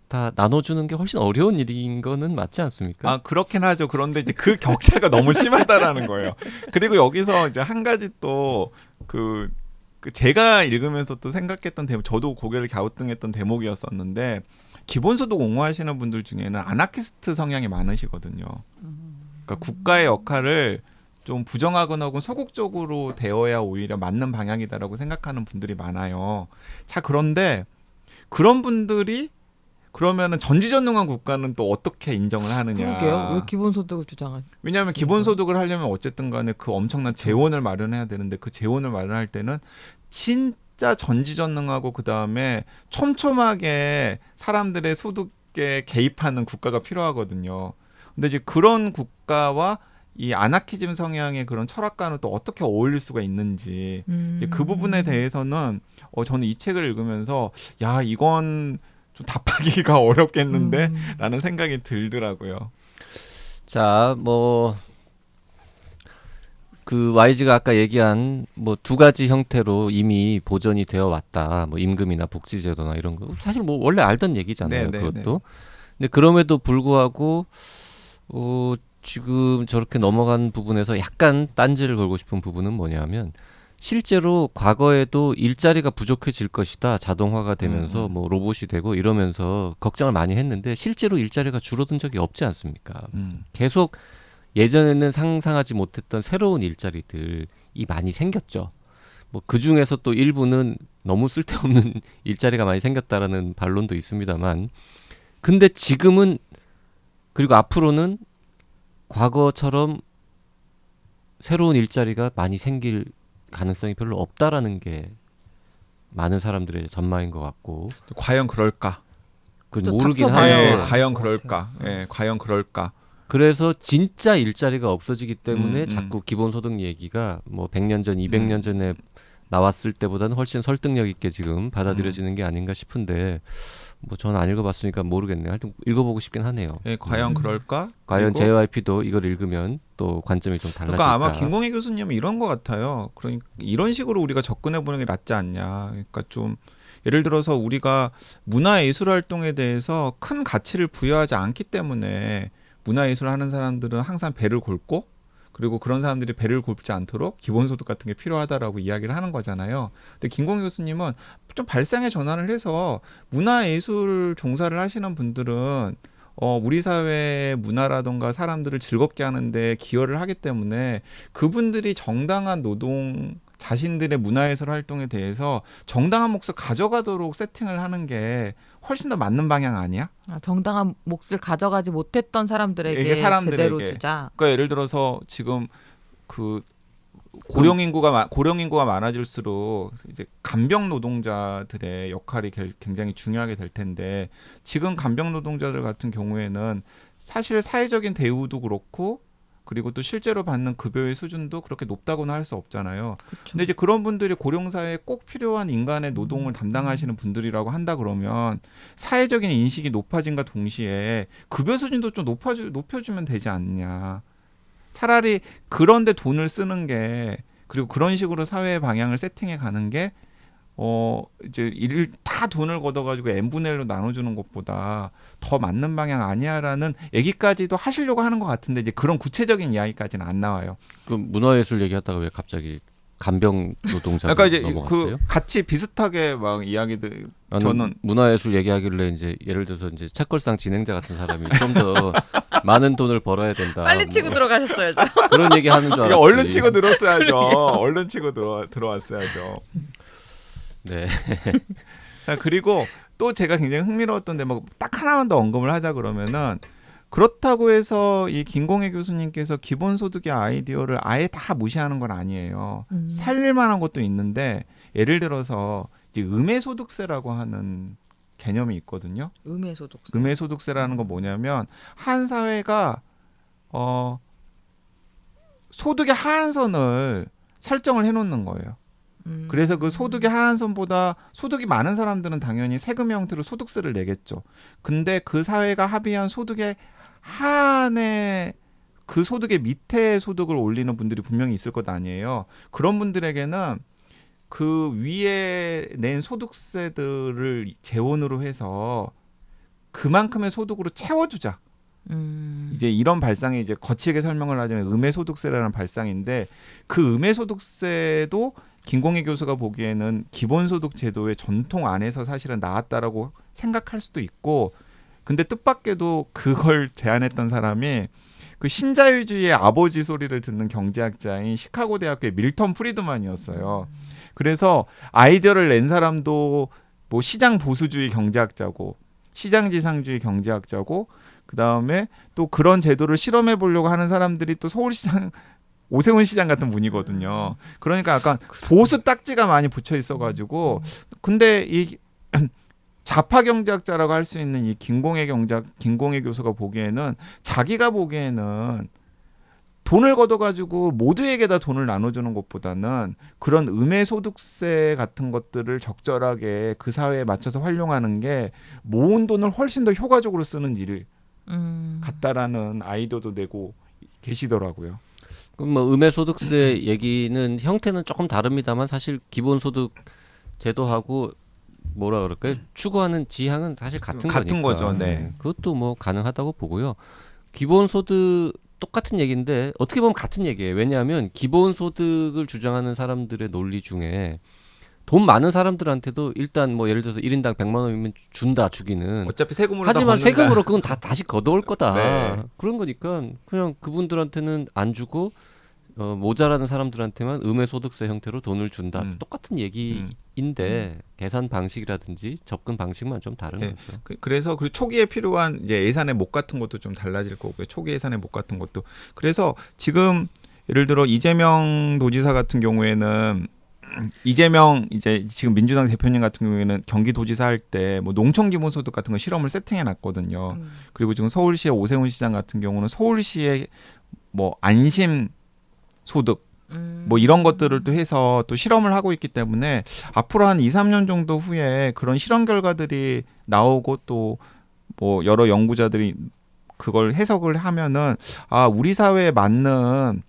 [SPEAKER 2] 다 나눠주는 게 훨씬 어려운 일인 거는 맞지 않습니까?
[SPEAKER 4] 그렇긴 하죠. 그런데 이제 그 격차가 너무 심하다라는 거예요. 그리고 여기서 이제 한 가지 또 그 제가 읽으면서 또 생각했던 대목, 저도 고개를 갸우뚱했던 대목이었었는데 기본소득 옹호하시는 분들 중에는 아나키스트 성향이 많으시거든요. 그러니까 국가의 역할을 좀 부정하거나 혹은 소극적으로 되어야 오히려 맞는 방향이다라고 생각하는 분들이 많아요. 자, 그런데 그런 분들이 그러면은 전지전능한 국가는 또 어떻게 인정을 하느냐.
[SPEAKER 3] 그러게요. 왜 기본소득을 주장하지?
[SPEAKER 4] 왜냐하면 기본소득을 하려면 어쨌든 간에 그 엄청난 재원을 마련해야 되는데 그 재원을 마련할 때는 진짜 전지전능하고 그다음에 촘촘하게 사람들의 소득에 개입하는 국가가 필요하거든요. 근데 이제 그런 국가와 이 아나키즘 성향의 그런 철학과는 또 어떻게 어울릴 수가 있는지 이제 그 부분에 대해서는 저는 이 책을 읽으면서 야, 이건 좀 답하기가 어렵겠는데 라는 생각이 들더라고요.
[SPEAKER 2] 자, 그 YG가 아까 얘기한 두 가지 형태로 이미 보전이 되어 왔다. 임금이나 복지제도나 이런 거 사실 원래 알던 얘기잖아요.
[SPEAKER 4] 네,
[SPEAKER 2] 그것도. 근데 그럼에도 불구하고 지금 저렇게 넘어간 부분에서 약간 딴지를 걸고 싶은 부분은 뭐냐면 실제로 과거에도 일자리가 부족해질 것이다. 자동화가 되면서 로봇이 되고 이러면서 걱정을 많이 했는데 실제로 일자리가 줄어든 적이 없지 않습니까? 계속 예전에는 상상하지 못했던 새로운 일자리들이 많이 생겼죠. 그 중에서 또 일부는 너무 쓸데없는 일자리가 많이 생겼다라는 반론도 있습니다만 근데 지금은 그리고 앞으로는 과거처럼 새로운 일자리가 많이 생길 가능성이 별로 없다라는 게 많은 사람들의 전망인 것 같고
[SPEAKER 4] 과연 그럴까?
[SPEAKER 2] 그건 모르긴
[SPEAKER 3] 닥쳐봐야
[SPEAKER 2] 하는데
[SPEAKER 3] 알
[SPEAKER 4] 과연
[SPEAKER 3] 것
[SPEAKER 4] 그럴까? 예, 과연 그럴까?
[SPEAKER 2] 그래서 진짜 일자리가 없어지기 때문에 자꾸 기본소득 얘기가 100년 전, 200년 전에 나왔을 때보다는 훨씬 설득력 있게 지금 받아들여지는 게 아닌가 싶은데 저는 안 읽어봤으니까 모르겠네요. 하여튼 읽어보고 싶긴 하네요.
[SPEAKER 4] 예, 과연 그럴까?
[SPEAKER 2] 과연
[SPEAKER 4] 그리고
[SPEAKER 2] JYP도 이걸 읽으면 또 관점이 좀 달라질까.
[SPEAKER 4] 그러니까 아마 김공희 교수님은 이런 것 같아요. 그러니까 이런 식으로 우리가 접근해보는 게 낫지 않냐. 그러니까 좀 예를 들어서 우리가 문화예술 활동에 대해서 큰 가치를 부여하지 않기 때문에 문화예술 하는 사람들은 항상 배를 골고 그리고 그런 사람들이 배를 곪지 않도록 기본소득 같은 게 필요하다라고 이야기를 하는 거잖아요. 근데 김공희 교수님은 좀 발상의 전환을 해서 문화예술 종사를 하시는 분들은 우리 사회의 문화라든가 사람들을 즐겁게 하는데 기여를 하기 때문에 그분들이 정당한 노동 자신들의 문화예술 활동에 대해서 정당한 몫을 가져가도록 세팅을 하는 게 훨씬 더 맞는 방향 아니야?
[SPEAKER 3] 정당한 몫을 가져가지 못했던 사람들에게 제대로 주자.
[SPEAKER 4] 그러니까 예를 들어서 지금 그 고령 인구가 많아질수록 이제 간병 노동자들의 역할이 굉장히 중요하게 될 텐데 지금 간병 노동자들 같은 경우에는 사실 사회적인 대우도 그렇고 그리고 또 실제로 받는 급여의 수준도 그렇게 높다고는 할 수 없잖아요.
[SPEAKER 3] 그쵸.
[SPEAKER 4] 근데 이제 그런 분들이 고령사회에 꼭 필요한 인간의 노동을 담당하시는 분들이라고 한다 그러면 사회적인 인식이 높아진과 동시에 급여 수준도 좀 높여주면 되지 않냐. 차라리 그런데 돈을 쓰는 게 그리고 그런 식으로 사회의 방향을 세팅해 가는 게 이제 다 돈을 걷어가지고 n분의 1로 나눠주는 것보다 더 맞는 방향 아니야라는 얘기까지도 하시려고 하는 것 같은데 이제 그런 구체적인 이야기까지는 안 나와요.
[SPEAKER 2] 그럼 문화예술 얘기하다가 왜 갑자기 간병 노동자
[SPEAKER 4] 그러니까 이제
[SPEAKER 2] 넘어갔어요?
[SPEAKER 4] 그 같이 비슷하게 막 이야기들 저는
[SPEAKER 2] 문화예술 얘기하길래 이제 예를 들어서 이제 책걸상 진행자 같은 사람이 좀 더 많은 돈을 벌어야 된다.
[SPEAKER 3] 빨리 치고 들어가셨어야죠.
[SPEAKER 2] 그런 얘기 하는 줄 알았지.
[SPEAKER 4] 얼른 치고 들었어야죠. 얼른 치고 들어왔어야죠.
[SPEAKER 2] 네.
[SPEAKER 4] 자, 그리고 또 제가 굉장히 흥미로웠던 대목 딱 하나만 더 언급을 하자 그러면은 그렇다고 해서 이 김공희 교수님께서 기본소득의 아이디어를 아예 다 무시하는 건 아니에요. 살릴 만한 것도 있는데 예를 들어서 이제 음해소득세라고 하는 개념이 있거든요.
[SPEAKER 3] 음해소득세.
[SPEAKER 4] 음해소득세라는 건 뭐냐면 한 사회가 소득의 하한선을 설정을 해놓는 거예요. 그래서 그 소득의 하한선보다 소득이 많은 사람들은 당연히 세금 형태로 소득세를 내겠죠. 근데 그 사회가 합의한 소득의 하한에 그 소득의 밑에 소득을 올리는 분들이 분명히 있을 것 아니에요. 그런 분들에게는 그 위에 낸 소득세들을 재원으로 해서 그만큼의 소득으로 채워주자. 이제 이런 발상이 이제 거칠게 설명을 하자면 음해소득세라는 발상인데 그 음해소득세도 김공희 교수가 보기에는 기본소득 제도의 전통 안에서 사실은 나왔다라고 생각할 수도 있고, 근데 뜻밖에도 그걸 제안했던 사람이 그 신자유주의의 아버지 소리를 듣는 경제학자인 시카고 대학교의 밀턴 프리드만이었어요. 그래서 아이디어를 낸 사람도 뭐 시장 보수주의 경제학자고 시장지상주의 경제학자고, 그 다음에 또 그런 제도를 실험해 보려고 하는 사람들이 또 서울시장 오세훈 시장 같은 분이거든요. 그러니까 약간 보수 딱지가 많이 붙여 있어가지고, 근데 이 좌파 경제학자라고 할 수 있는 이 김공희 교수가 보기에는, 자기가 보기에는 돈을 걷어가지고 모두에게 다 돈을 나눠주는 것보다는 그런 음해소득세 같은 것들을 적절하게 그 사회에 맞춰서 활용하는 게 모은 돈을 훨씬 더 효과적으로 쓰는 일 같다라는 아이디어도 내고 계시더라고요.
[SPEAKER 2] 그럼 뭐 음해소득세 얘기는 형태는 조금 다릅니다만 사실 기본소득 제도하고 뭐라 그럴까요? 추구하는 지향은 사실 같은 거니까.
[SPEAKER 4] 거죠. 네.
[SPEAKER 2] 그것도 뭐 가능하다고 보고요. 기본소득 똑같은 얘기인데 어떻게 보면 같은 얘기예요. 왜냐하면 기본소득을 주장하는 사람들의 논리 중에 돈 많은 사람들한테도 일단 뭐 예를 들어서 1인당 100만 원이면 주기는.
[SPEAKER 4] 어차피 세금으로
[SPEAKER 2] 하지만
[SPEAKER 4] 다
[SPEAKER 2] 세금으로 그건 다시 걷어올 거다.
[SPEAKER 4] 네.
[SPEAKER 2] 그런 거니까 그냥 그분들한테는 안 주고 모자라는 사람들한테만 음해소득세 형태로 돈을 준다. 똑같은 얘기인데 계산 방식이라든지 접근 방식만 좀 다른
[SPEAKER 4] 네.
[SPEAKER 2] 거죠.
[SPEAKER 4] 그래서 그 초기에 필요한 이제 예산의 목 같은 것도 좀 달라질 거고요. 초기 예산의 목 같은 것도. 그래서 지금 예를 들어 이재명 도지사 같은 경우에는 이재명 이제 지금 민주당 대표님 같은 경우에는 경기도지사 할 때 뭐 농촌 기본소득 같은 거 실험을 세팅해 놨거든요. 그리고 지금 서울시의 오세훈 시장 같은 경우는 서울시의 뭐 안심 소득 뭐 이런 것들을 또 해서 또 실험을 하고 있기 때문에 앞으로 한 2, 3년 정도 후에 그런 실험 결과들이 나오고 또 뭐 여러 연구자들이 그걸 해석을 하면은 우리 사회에 맞는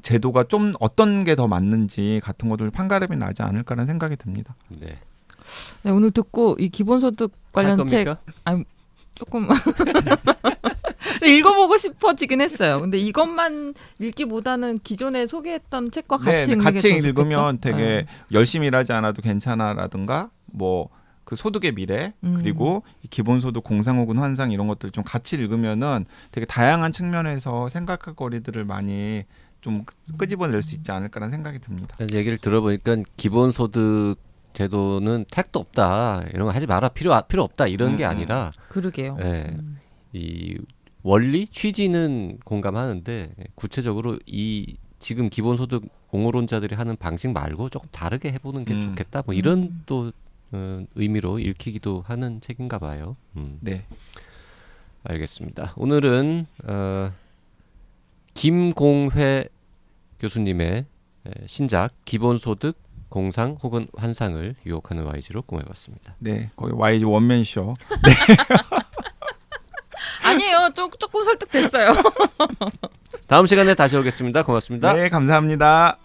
[SPEAKER 4] 제도가 좀 어떤 게 더 맞는지 같은 것들 판가름이 나지 않을까라는 생각이 듭니다.
[SPEAKER 2] 네.
[SPEAKER 3] 네, 오늘 듣고 이 기본소득 관련 책 조금 읽어보고 싶어지긴 했어요. 근데 이것만 읽기보다는 기존에 소개했던 책과 같이 읽는 게
[SPEAKER 4] 같이
[SPEAKER 3] 더
[SPEAKER 4] 읽으면
[SPEAKER 3] 좋겠죠?
[SPEAKER 4] 되게 열심히 일하지 않아도 괜찮아라든가 뭐 그 소득의 미래 그리고 기본소득 공상 혹은 환상 이런 것들 좀 같이 읽으면은 되게 다양한 측면에서 생각할 거리들을 많이 좀 끄집어낼 수 있지 않을까라는 생각이 듭니다.
[SPEAKER 2] 얘기를 들어보니까 기본소득 제도는 택도 없다, 이런 거 하지 마라, 필요 없다 이런 게 아니라
[SPEAKER 3] 그러게요.
[SPEAKER 2] 네, 이 원리 취지는 공감하는데 구체적으로 이 지금 기본소득 옹호론자들이 하는 방식 말고 조금 다르게 해보는 게 좋겠다, 뭐 이런 또 의미로 읽히기도 하는 책인가 봐요.
[SPEAKER 4] 네,
[SPEAKER 2] 알겠습니다. 오늘은 김공회 교수님의 신작 기본소득 공상 혹은 환상을 유혹하는 YG로 꾸며봤습니다.
[SPEAKER 4] 네, 거의 YG 원맨쇼.
[SPEAKER 3] 아니에요. 조금 설득됐어요.
[SPEAKER 2] 다음 시간에 다시 오겠습니다. 고맙습니다.
[SPEAKER 4] 네, 감사합니다.